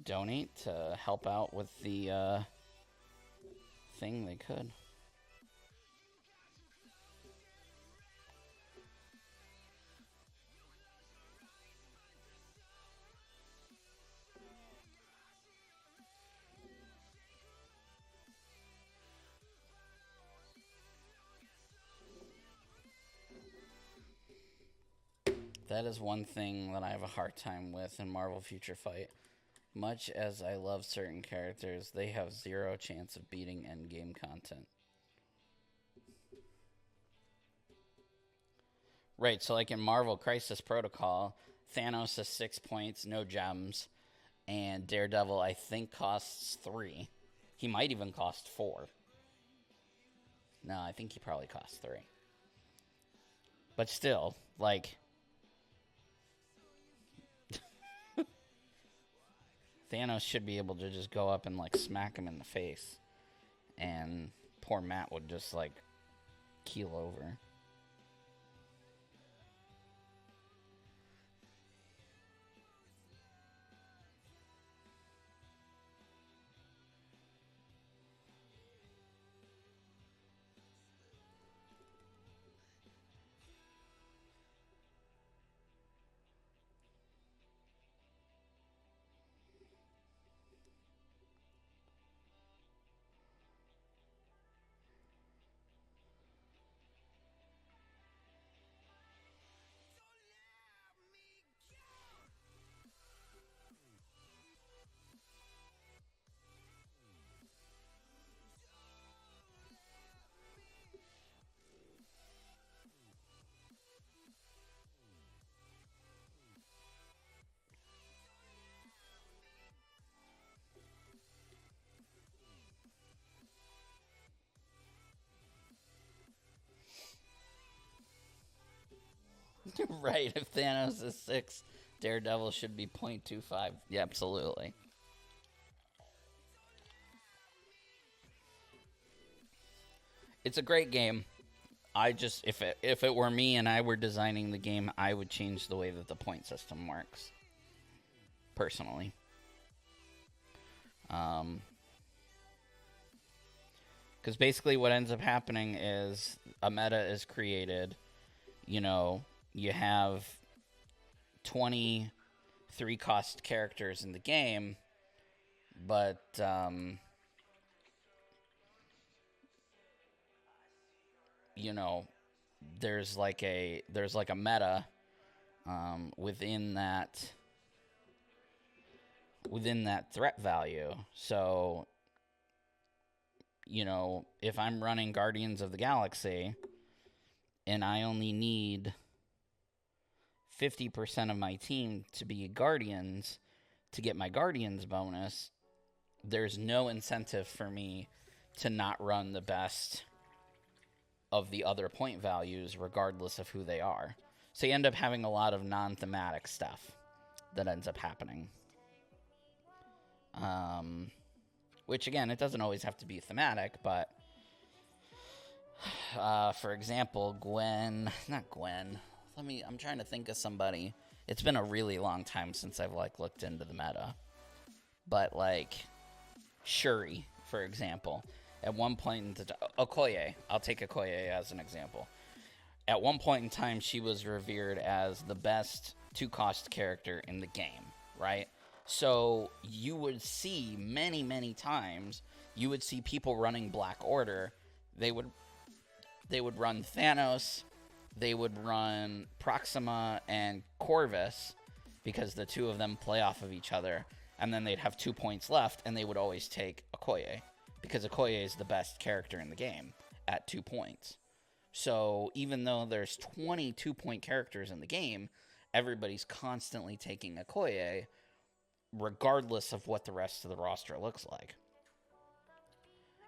Speaker 1: donate to help out with the thing, they could. That is one thing that I have a hard time with in Marvel Future Fight. Much as I love certain characters, they have zero chance of beating endgame content. Right, so like in Marvel Crisis Protocol, Thanos is 6 points, no gems, and Daredevil, I think, costs 3. He might even cost 4. No, I think he probably costs 3. But still, like, Thanos should be able to just go up and, like, smack him in the face. And poor Matt would just, like, keel over. Right, if Thanos is 6, Daredevil should be 0.25. Yeah, absolutely. It's a great game. I just if it were me and I were designing the game, I would change the way that the point system works. Personally. Because basically what ends up happening is a meta is created. You know, you have 20 3-cost characters in the game, but you know, there's like a meta within that threat value. So, you know, if I'm running Guardians of the Galaxy and I only need 50% of my team to be Guardians to get my Guardians bonus, there's no incentive for me to not run the best of the other point values regardless of who they are. So you end up having a lot of non-thematic stuff that ends up happening. Which, again, it doesn't always have to be thematic, but for example, I'm trying to think of somebody. It's been a really long time since I've, like, looked into the meta. But, like, Shuri, for example. At one point in Okoye. I'll take Okoye as an example. At one point in time, she was revered as the best 2-cost character in the game, right? So you would see many, many times, you would see people running Black Order. They would run Thanos, they would run Proxima and Corvus, because the two of them play off of each other, and then they'd have 2 points left, and they would always take Okoye, because Okoye is the best character in the game at 2 points. So even though there's 20 2-point characters in the game, everybody's constantly taking Okoye, regardless of what the rest of the roster looks like.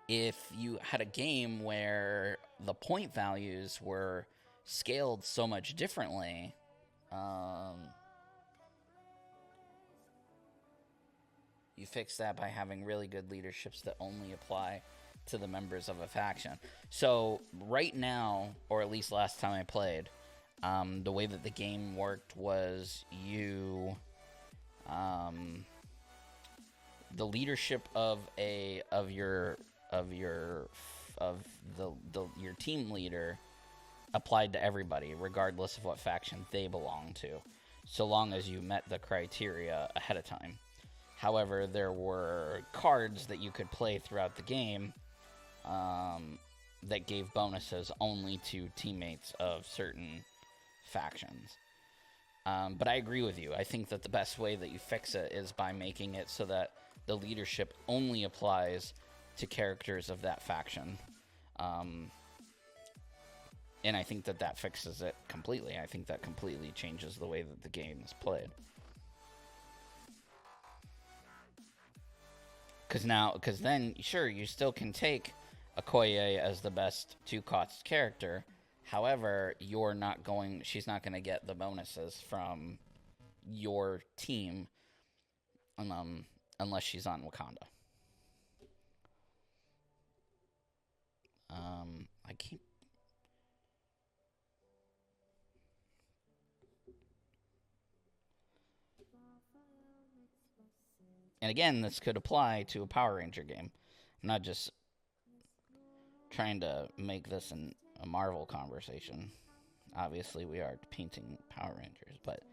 Speaker 1: If you had a game where the point values were scaled so much differently, you fix that by having really good leaderships that only apply to the members of a faction. So right now, or at least last time I played, the way that the game worked was the leadership of your team leader applied to everybody, regardless of what faction they belong to, so long as you met the criteria ahead of time. However, there were cards that you could play throughout the game that gave bonuses only to teammates of certain factions. But I agree with you. I think that the best way that you fix it is by making it so that the leadership only applies to characters of that faction. And I think that fixes it completely. I think that completely changes the way that the game is played. Because then, sure, you still can take Okoye as the best 2-cost character. However, she's not going to get the bonuses from your team unless she's on Wakanda. I keep... And again, this could apply to a Power Ranger game. I'm not just trying to make this a Marvel conversation. Obviously, we are painting Power Rangers, but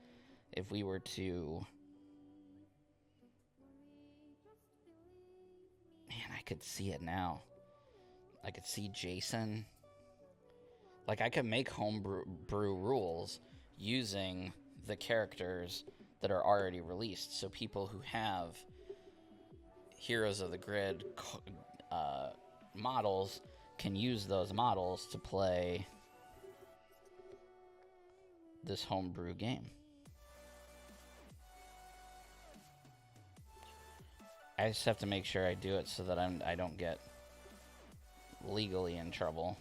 Speaker 1: if we were to... Man, I could see it now. I could see Jason. Like, I could make homebrew rules using the characters that are already released. So people who have Heroes of the Grid models can use those models to play this homebrew game. I just have to make sure I do it so that I don't get legally in trouble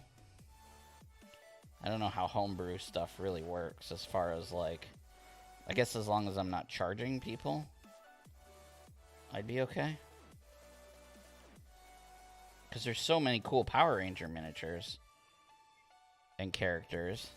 Speaker 1: I don't know how homebrew stuff really works as far as, like, I guess as long as I'm not charging people, I'd be okay. Because there's so many cool Power Ranger miniatures and characters.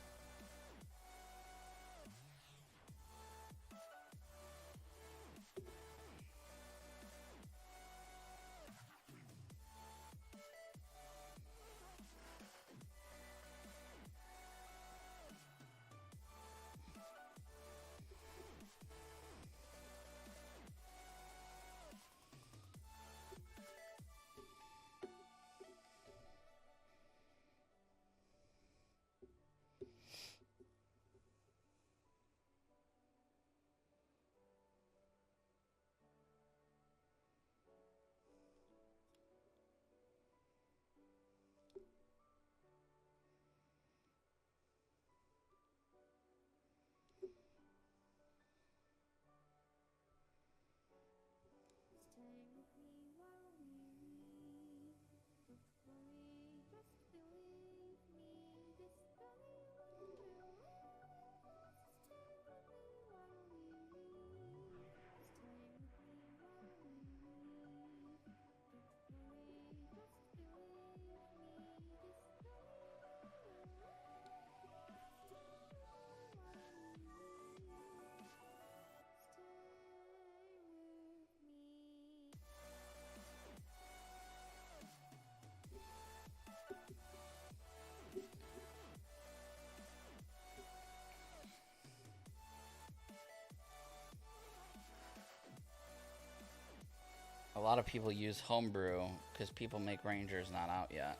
Speaker 1: A lot of people use homebrew because people make Rangers not out yet.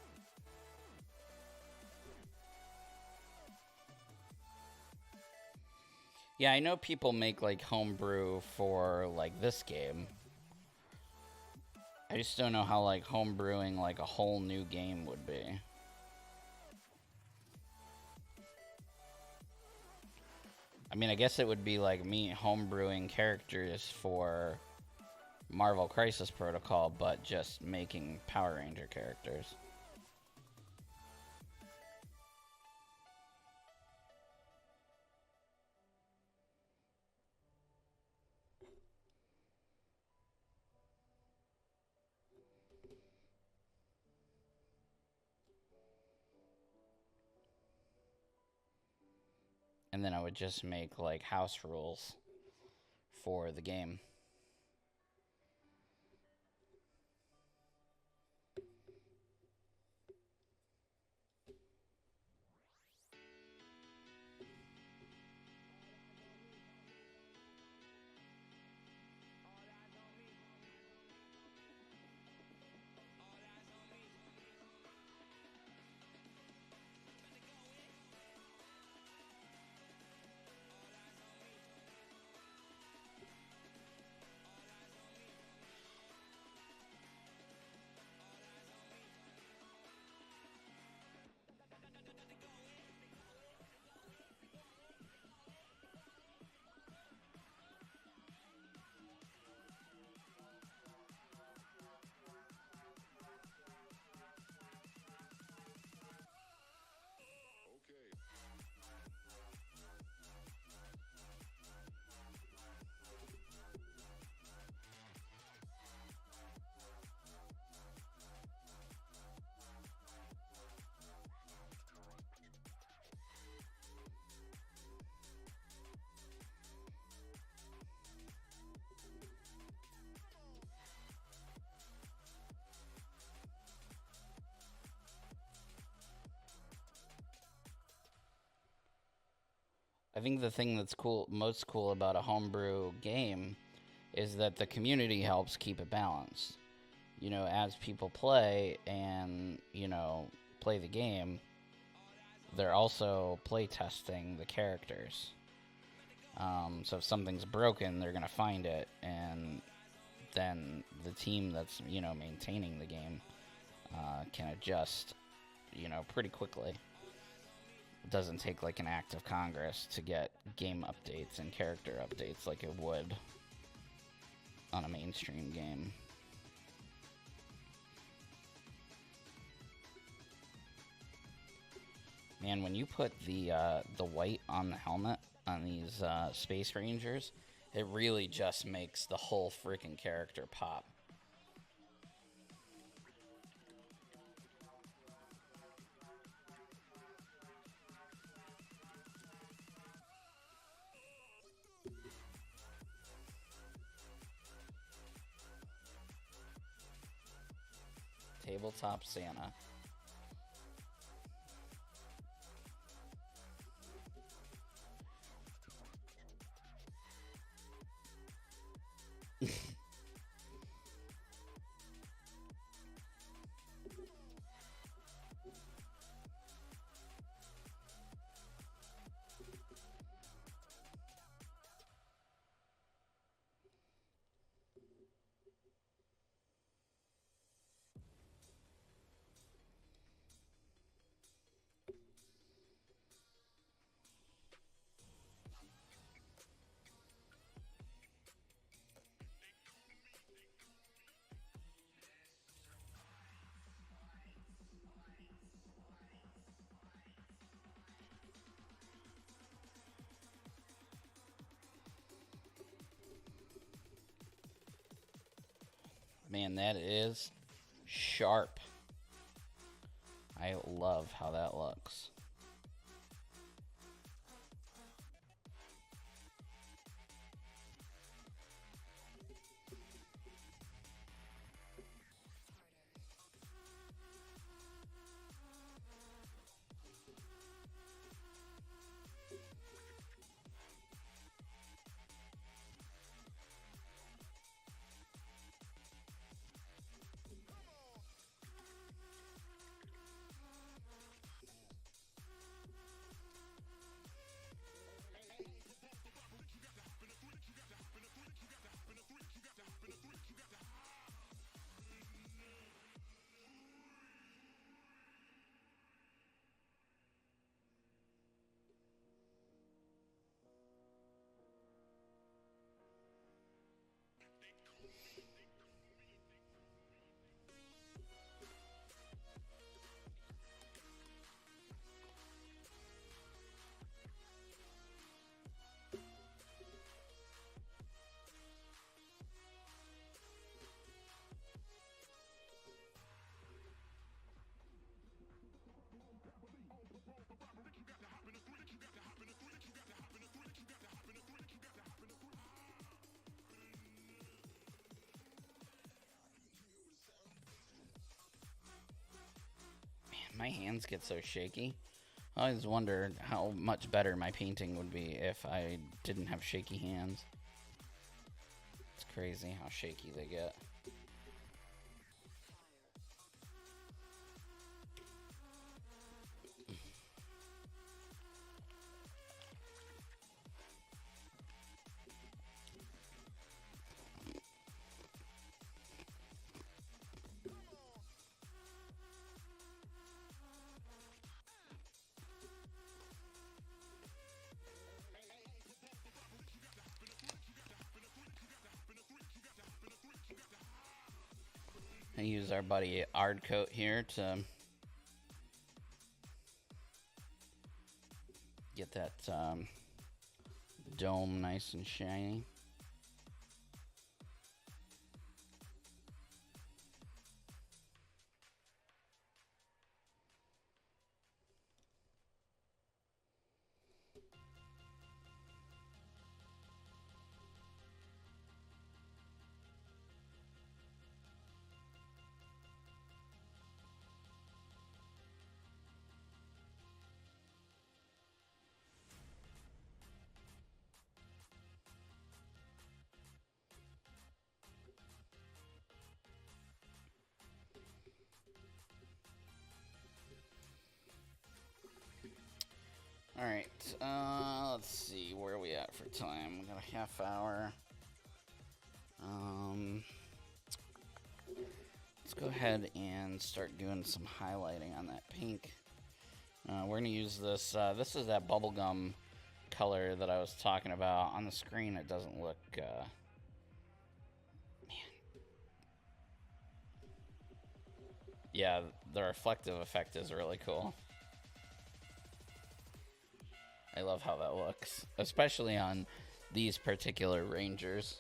Speaker 1: Yeah, I know people make like homebrew for like this game. I just don't know how like homebrewing like a whole new game would be. I mean, I guess it would be like me homebrewing characters for Marvel Crisis Protocol, but just making Power Ranger characters. And then I would just make like house rules for the game. I think the thing that's most cool about a homebrew game is that the community helps keep it balanced. You know, as people play and, you know, play the game, they're also play testing the characters. So if something's broken, they're going to find it, and then the team that's, you know, maintaining the game can adjust, you know, pretty quickly. It doesn't take like an act of Congress to get game updates and character updates like it would on a mainstream game. Man, when you put the white on the helmet on these Space Rangers, it really just makes the whole freaking character pop. Tabletop Santa. Man, that is sharp. I love how that looks. My hands get so shaky. I always wonder how much better my painting would be if I didn't have shaky hands. It's crazy how shaky they get. I use our buddy Ardcoat here to get that dome nice and shiny. Alright, let's see, where are we at for time? We got a half hour. Let's go ahead and start doing some highlighting on that pink. We're going to use this, this is that bubblegum color that I was talking about. On the screen it doesn't look, man. Yeah, the reflective effect is really cool. I love how that looks, especially on these particular Rangers,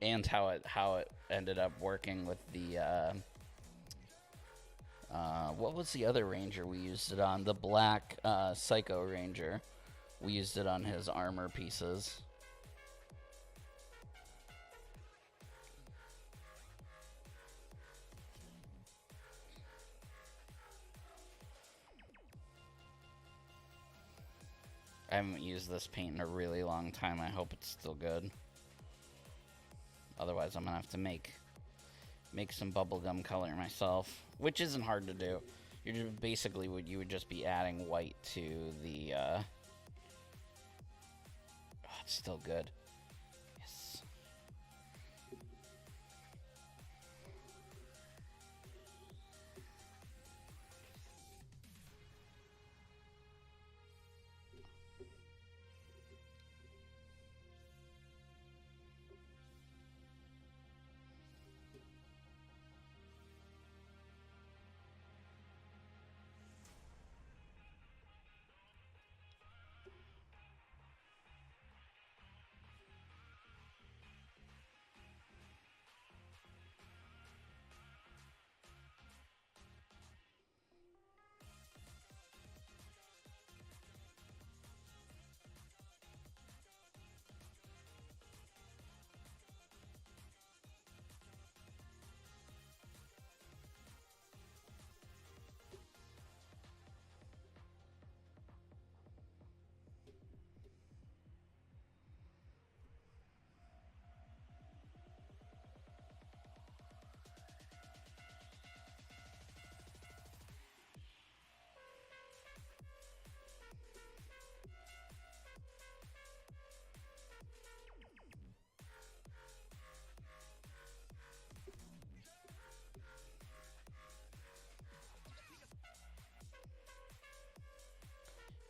Speaker 1: and how it ended up working with the what was the other Ranger we used it on? The black Psycho Ranger. We used it on his armor pieces. I haven't used this paint in a really long time. I hope it's still good. Otherwise, I'm gonna have to make some bubblegum color myself, which isn't hard to do. You're just basically you would just be adding white to the. Oh, it's still good. Yes.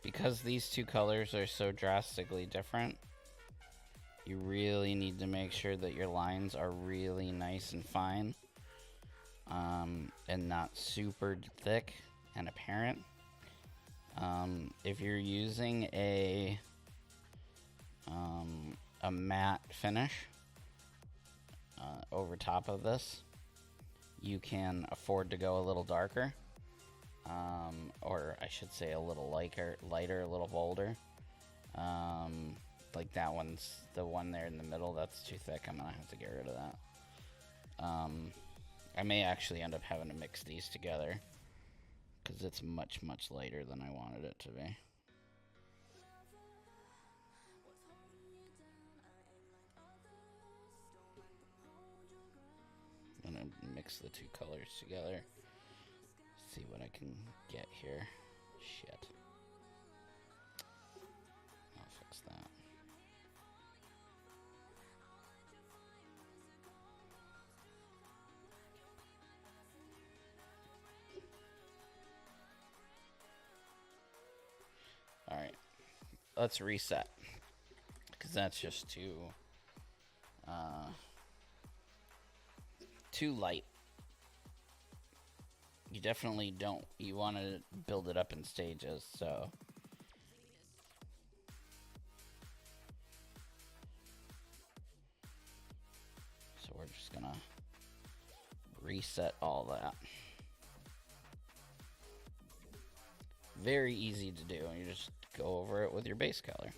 Speaker 1: Because these two colors are so drastically different, you really need to make sure that your lines are really nice and fine, and not super thick and apparent. If you're using a matte finish over top of this, you can afford to go a little darker. Or I should say a little lighter, a little bolder. Like that one's the one there in the middle. That's too thick. I'm gonna have to get rid of that. I may actually end up having to mix these together because it's much lighter than I wanted it to be. I'm gonna mix the two colors together. See what I can get here. Shit. I'll fix that. Alright. Let's reset. Because that's just too light. You definitely don't. You want to build it up in stages, so. So we're just gonna reset all that. Very easy to do. You just go over it with your base color.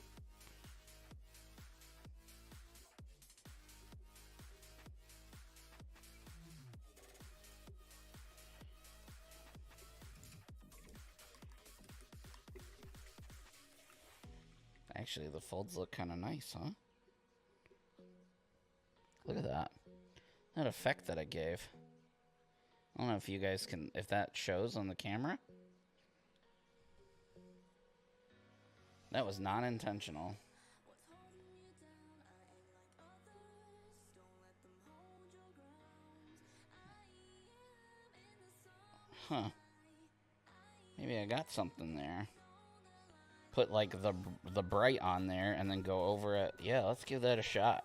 Speaker 1: Actually, the folds look kind of nice, huh? Look at that. That effect that I gave. I don't know if you guys can, if that shows on the camera. That was not intentional. Huh. Maybe I got something there. Put like the bright on there and then go over it. Yeah, let's give that a shot.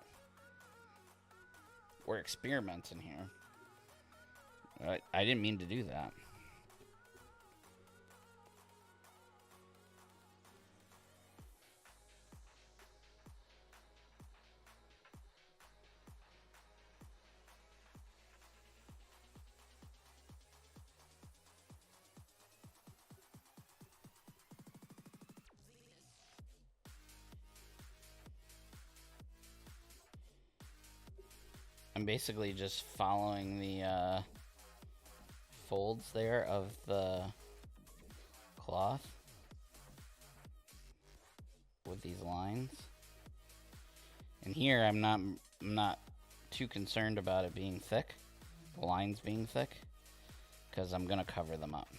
Speaker 1: We're experimenting here. I didn't mean to do that. I'm basically just following the folds there of the cloth with these lines. And here I'm not too concerned about it being thick, the lines being thick, because I'm gonna cover them up.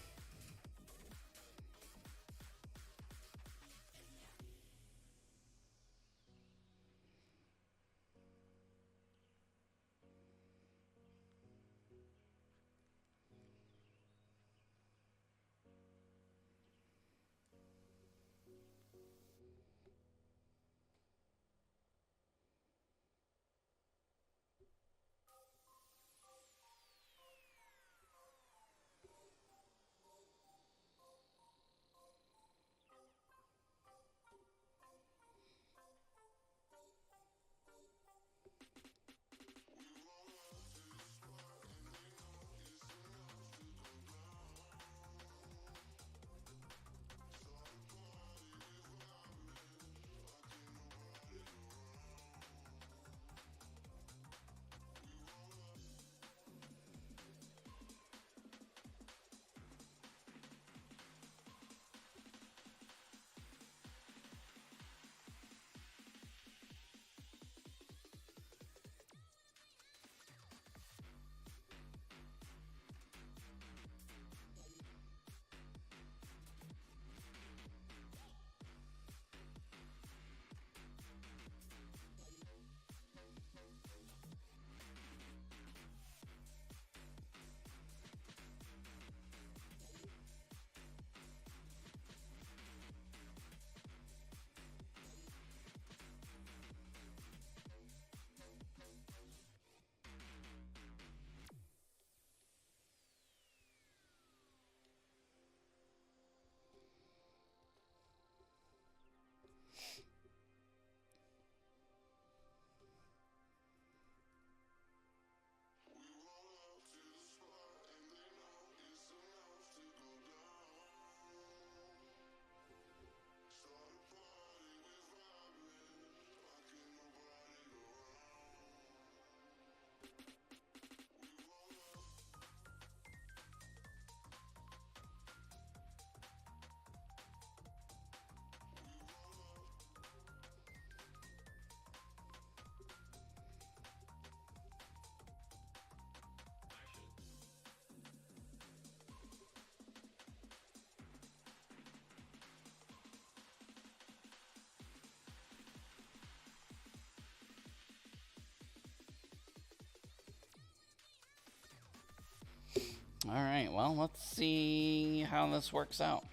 Speaker 1: Alright, well, let's see how this works out.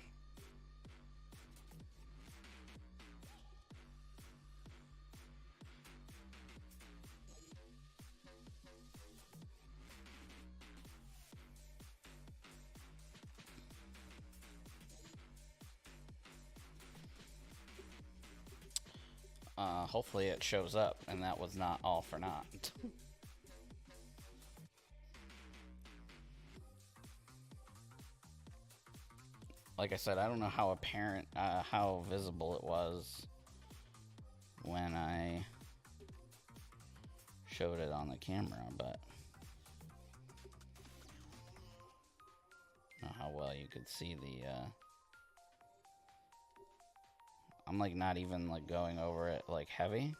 Speaker 1: Hopefully it shows up, and that was not all for naught. Like I said, I don't know how apparent, how visible it was when I showed it on the camera, but I don't know how well you could see the, I'm like not even like going over it like heavy.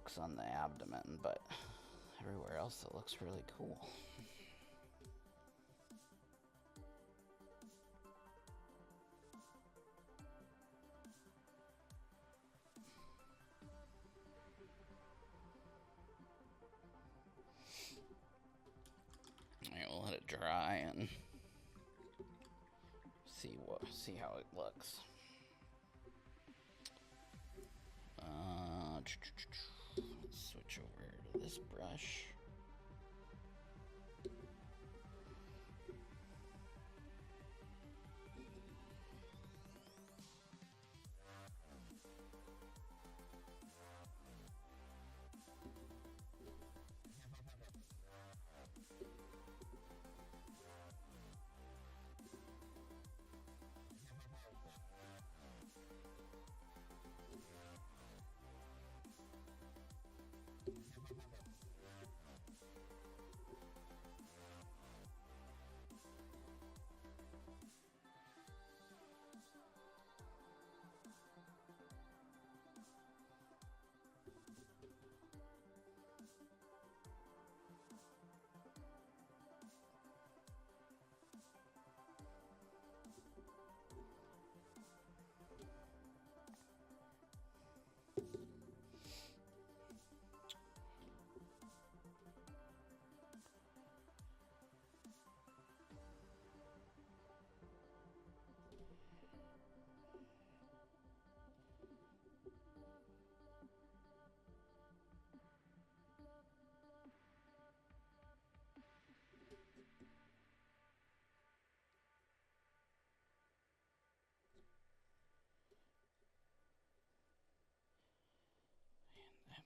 Speaker 1: looks on the abdomen, but everywhere else it looks really cool. Alright, we'll let it dry and see how it looks. Let's switch over to this brush.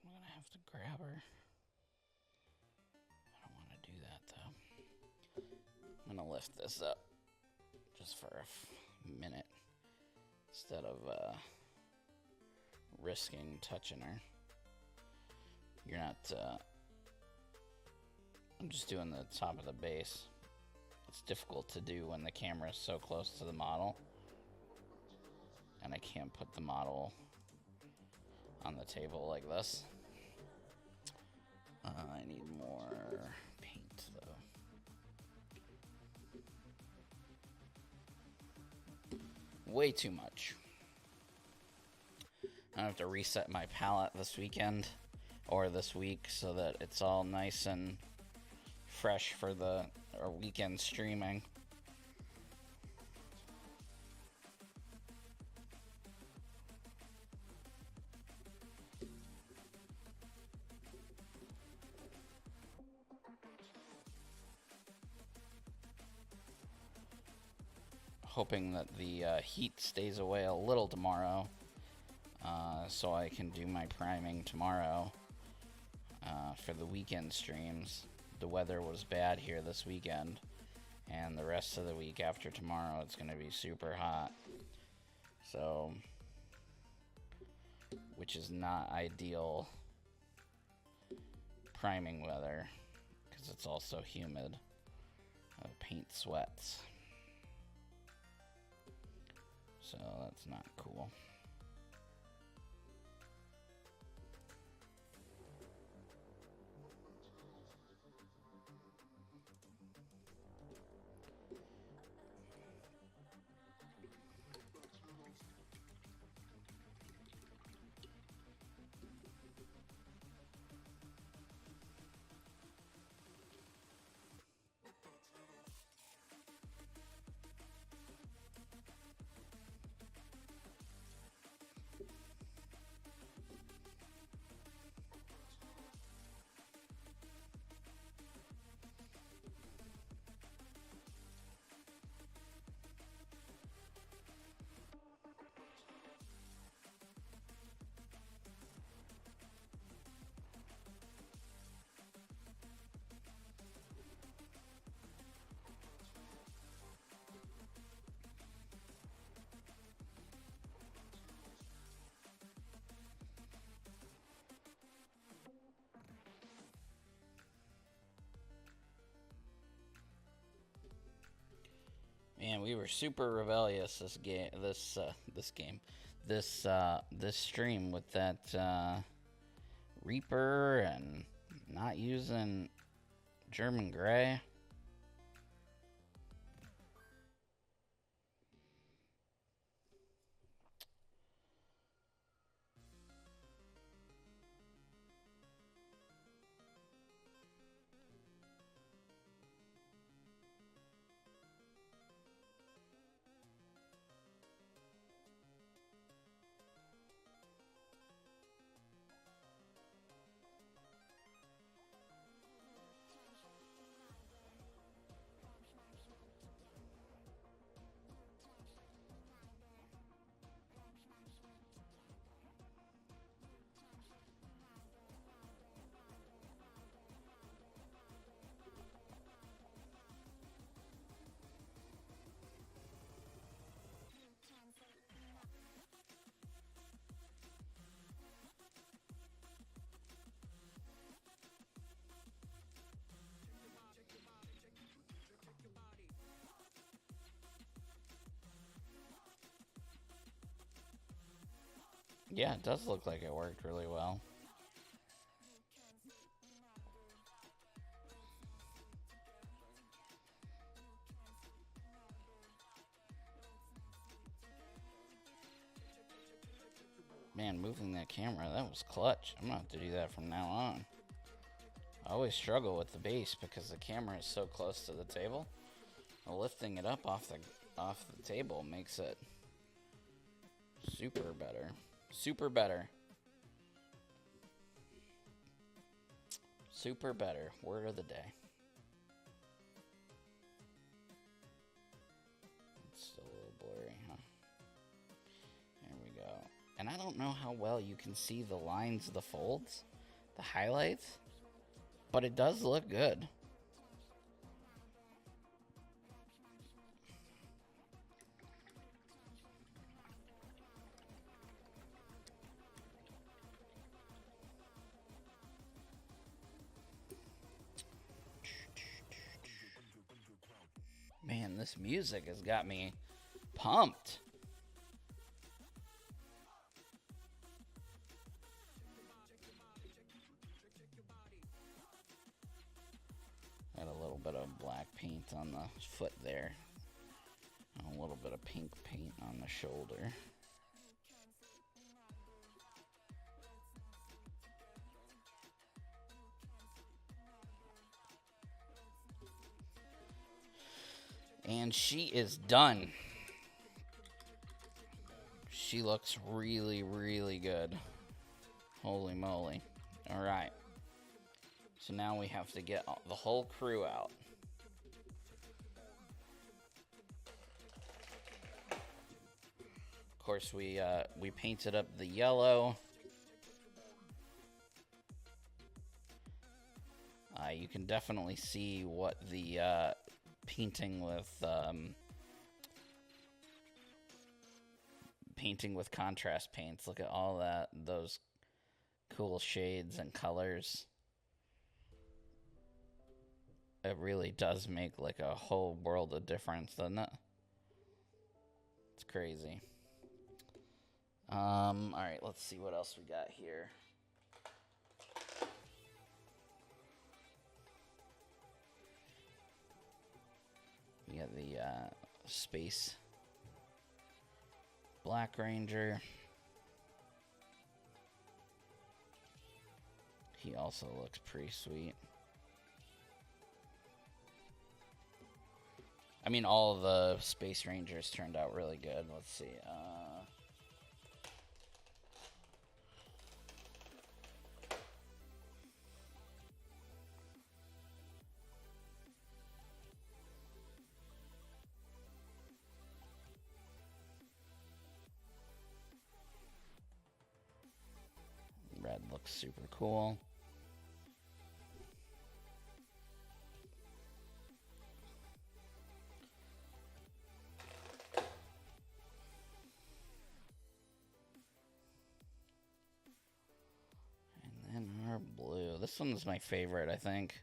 Speaker 1: I'm gonna have to grab her. I don't want to do that though. I'm gonna lift this up just for a minute instead of risking touching her. You're not. I'm just doing the top of the base. It's difficult to do when the camera is so close to the model, and I can't put the model on the table like this. I need more paint though. Way too much. I have to reset my palette this weekend or this week so that it's all nice and fresh for our weekend streaming. Hoping that the heat stays away a little tomorrow, so I can do my priming tomorrow for the weekend streams. The weather was bad here this weekend, and the rest of the week after tomorrow it's going to be super hot. So, which is not ideal priming weather, because it's also humid. Paint sweats. So that's not cool. Man, we were super rebellious this stream with that Reaper and not using German Gray. Yeah, it does look like it worked really well. Man, moving that camera, that was clutch. I'm gonna have to do that from now on. I always struggle with the base because the camera is so close to the table. Lifting it up off the table makes it super better. Super better. Super better. Word of the day. It's still a little blurry, huh? There we go. And I don't know how well you can see the lines of the folds, the highlights, but it does look good. Man, this music has got me pumped. Got a little bit of black paint on the foot there. And a little bit of pink paint on the shoulder. And she is done. She looks really, really good. Holy moly. Alright. So now we have to get the whole crew out. Of course, we painted up the yellow. You can definitely see what the painting with contrast paints. Look at all those cool shades and colors. It really does make like a whole world of difference, doesn't it? It's crazy. All right, let's see what else we got here. We got the Space Black Ranger. He also looks pretty sweet. I mean, all of the Space Rangers turned out really good. Let's see. Red looks super cool. And then our blue. This one's my favorite, I think.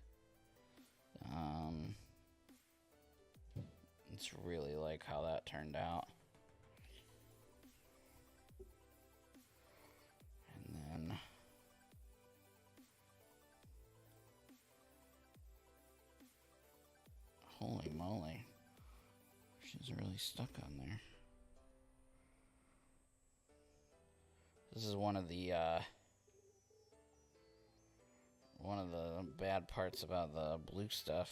Speaker 1: It's really like how that turned out. And then Holy moly. She's really stuck on there. This is one of the bad parts about the blue stuff.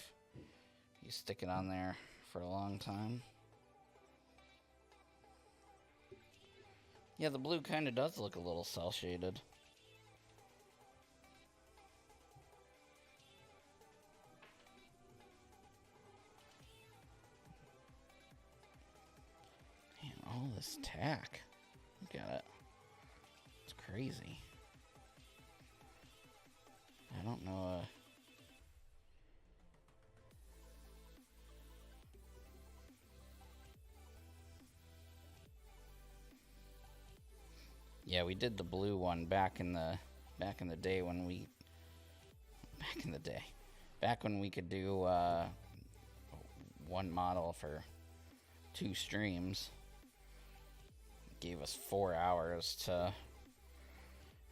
Speaker 1: You stick it on there for a long time. Yeah, the blue kind of does look a little cel-shaded. Man, all this tack. Look at it. It's crazy. I don't know. Yeah, we did the blue one back in the day when we could do one model for 2 streams. It gave us 4 hours to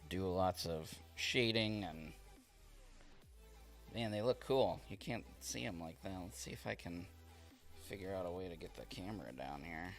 Speaker 1: do lots of shading, and man, they look cool. You can't see them like that. Let's see if I can figure out a way to get the camera down here.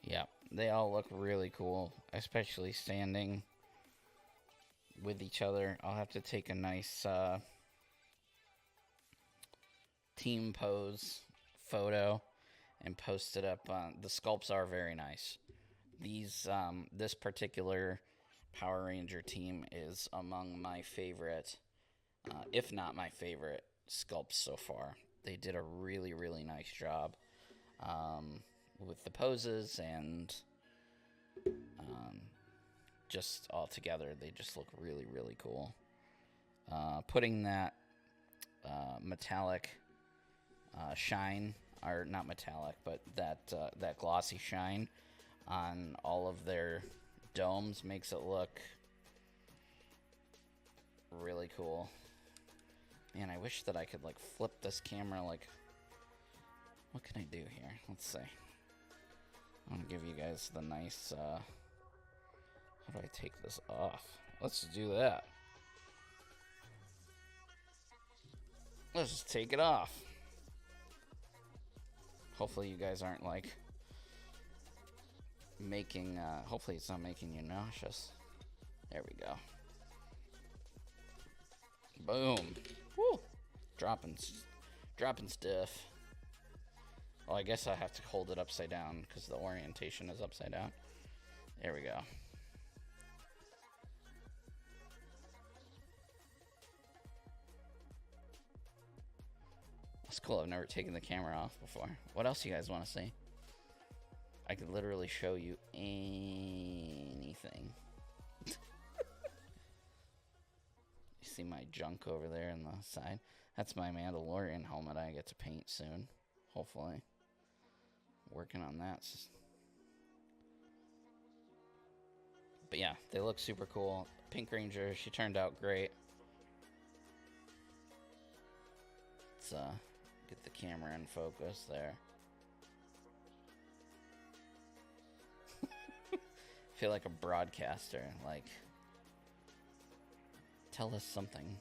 Speaker 1: Yeah, they all look really cool, especially standing with each other. I'll have to take a nice team pose photo and post it up. The sculpts are very nice. This particular Power Ranger team is among my favorite, if not my favorite, sculpts so far. They did a really, really nice job with the poses, and just all together, they just look really, really cool. Putting that metallic shine, or not metallic, but that glossy shine on all of their domes makes it look really cool. Man, I wish that I could like flip this camera. Like, what can I do here? Let's see. I'm gonna give you guys the nice how do I take this off? Let's do that. Let's just take it off. Hopefully you guys aren't like making hopefully it's not making you nauseous. There we go. Boom. Woo. Dropping stuff. Well, I guess I have to hold it upside down because the orientation is upside down. There we go. That's cool. I've never taken the camera off before. What else you guys want to see? I could literally show you anything. You see my junk over there on the side? That's my Mandalorian helmet I get to paint soon. Hopefully. Working on that. But yeah, they look super cool. Pink Ranger, she turned out great. Let's get the camera in focus there. I feel like a broadcaster. Like, tell us something.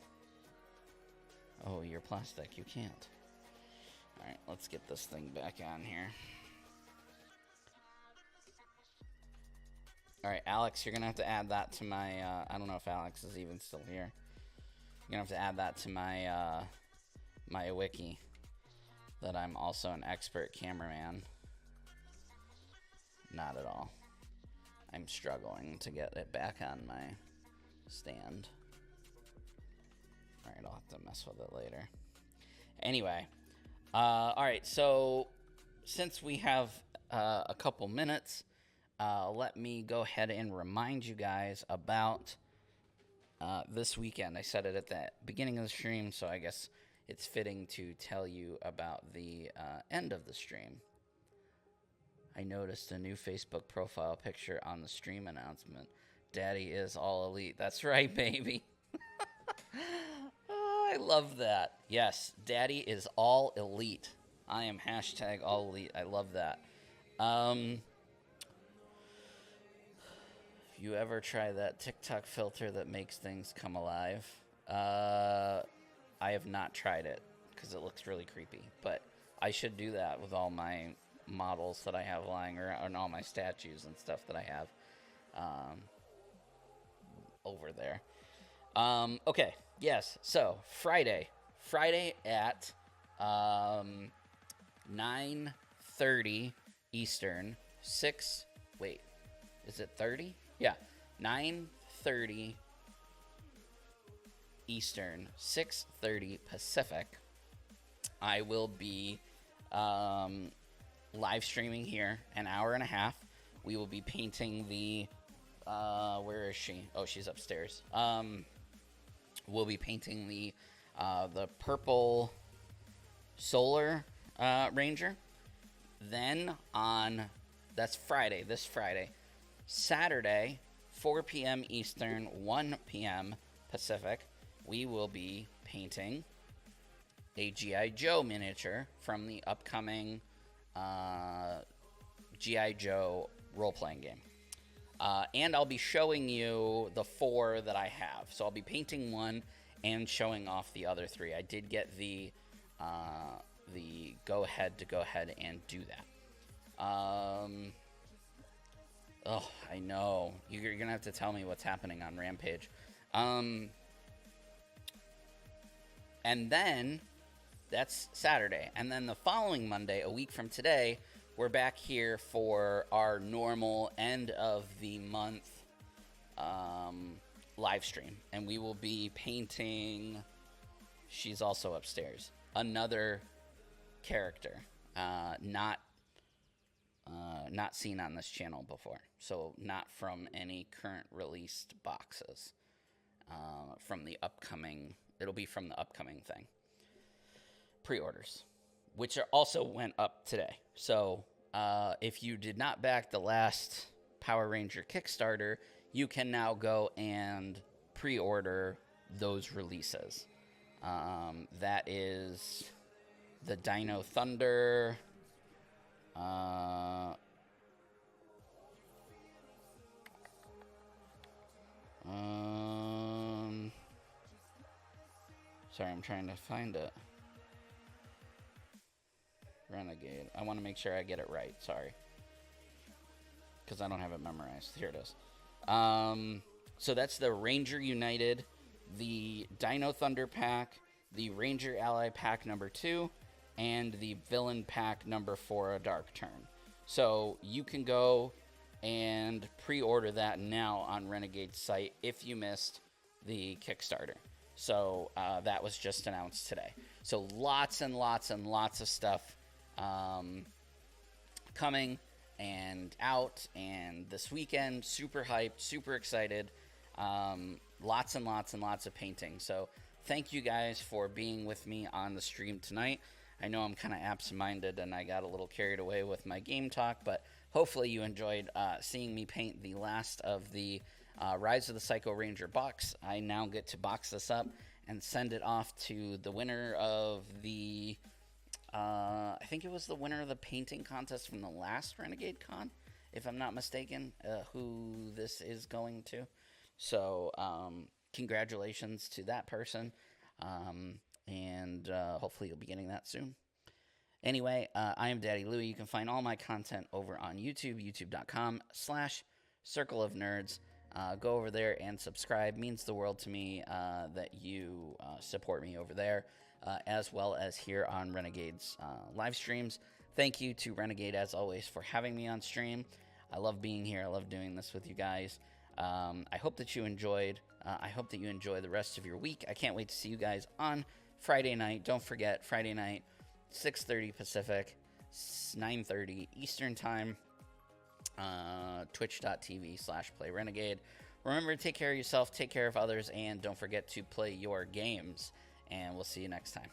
Speaker 1: Oh, you're plastic. You can't. Alright, let's get this thing back on here. Alright, Alex, you're gonna have to add that to my, I don't know if Alex is even still here. You're gonna have to add that to my, my wiki. That I'm also an expert cameraman. Not at all. I'm struggling to get it back on my stand. Alright, I'll have to mess with it later. Anyway. Alright, so since we have a couple minutes, let me go ahead and remind you guys about this weekend. I said it at the beginning of the stream, so I guess it's fitting to tell you about the end of the stream. I noticed a new Facebook profile picture on the stream announcement. Daddy is all elite. That's right, baby. Oh, I love that. Yes, Daddy is all elite. I am hashtag all elite. I love that. You ever try that TikTok filter that makes things come alive? I have not tried it because it looks really creepy, but I should do that with all my models that I have lying around, and all my statues and stuff that I have over there. Okay, yes, so Friday at 9:30 Eastern, is it 30? Yeah, 9:30 Eastern, 6:30 Pacific. I will be live streaming here an hour and a half. We will be painting the where is she? Oh, she's upstairs. We'll be painting the purple solar ranger. Then that's Friday, this Friday. Saturday, 4 p.m. Eastern, 1 p.m. Pacific, we will be painting a G.I. Joe miniature from the upcoming G.I. Joe role-playing game. And I'll be showing you the 4 that I have. So I'll be painting one and showing off the other 3. I did get the go-ahead to go ahead and do that. Oh, I know. You're going to have to tell me what's happening on Rampage. And then, that's Saturday. And then the following Monday, a week from today, we're back here for our normal end of the month live stream. And we will be painting, she's also upstairs, another character, not seen on this channel before. So not from any current released boxes. From the upcoming, it'll be from the upcoming thing. Pre-orders, which also went up today. So if you did not back the last Power Ranger Kickstarter, you can now go and pre-order those releases. That is the Dino Thunder, sorry, I'm trying to find it. Renegade. I want to make sure I get it right. Sorry. Because I don't have it memorized. Here it is. So that's the Ranger United, the Dino Thunder pack, the Ranger Ally pack number 2, and the Villain pack number 4, A Dark Turn. So you can go and pre-order that now on Renegade's site if you missed the Kickstarter. So that was just announced today. So lots and lots and lots of stuff coming and out, and this weekend, super hyped, super excited. Lots and lots and lots of painting. So thank you guys for being with me on the stream tonight. I know I'm kind of absent-minded and I got a little carried away with my game talk, but hopefully you enjoyed seeing me paint the last of the Rise of the Psycho Ranger box. I now get to box this up and send it off to the winner of the, I think it was the winner of the painting contest from the last Renegade Con, if I'm not mistaken, who this is going to. So congratulations to that person, and hopefully you'll be getting that soon. Anyway, I am Daddy Louie. You can find all my content over on YouTube, youtube.com/Circle of Nerds. Go over there and subscribe. Means the world to me that you support me over there, as well as here on Renegade's live streams. Thank you to Renegade, as always, for having me on stream. I love being here. I love doing this with you guys. I hope that you enjoyed. I hope that you enjoy the rest of your week. I can't wait to see you guys on Friday night. Don't forget, Friday night, 6:30 Pacific, 9:30 Eastern Time, twitch.tv/playrenegade. Remember to take care of yourself, take care of others, and don't forget to play your games. And we'll see you next time.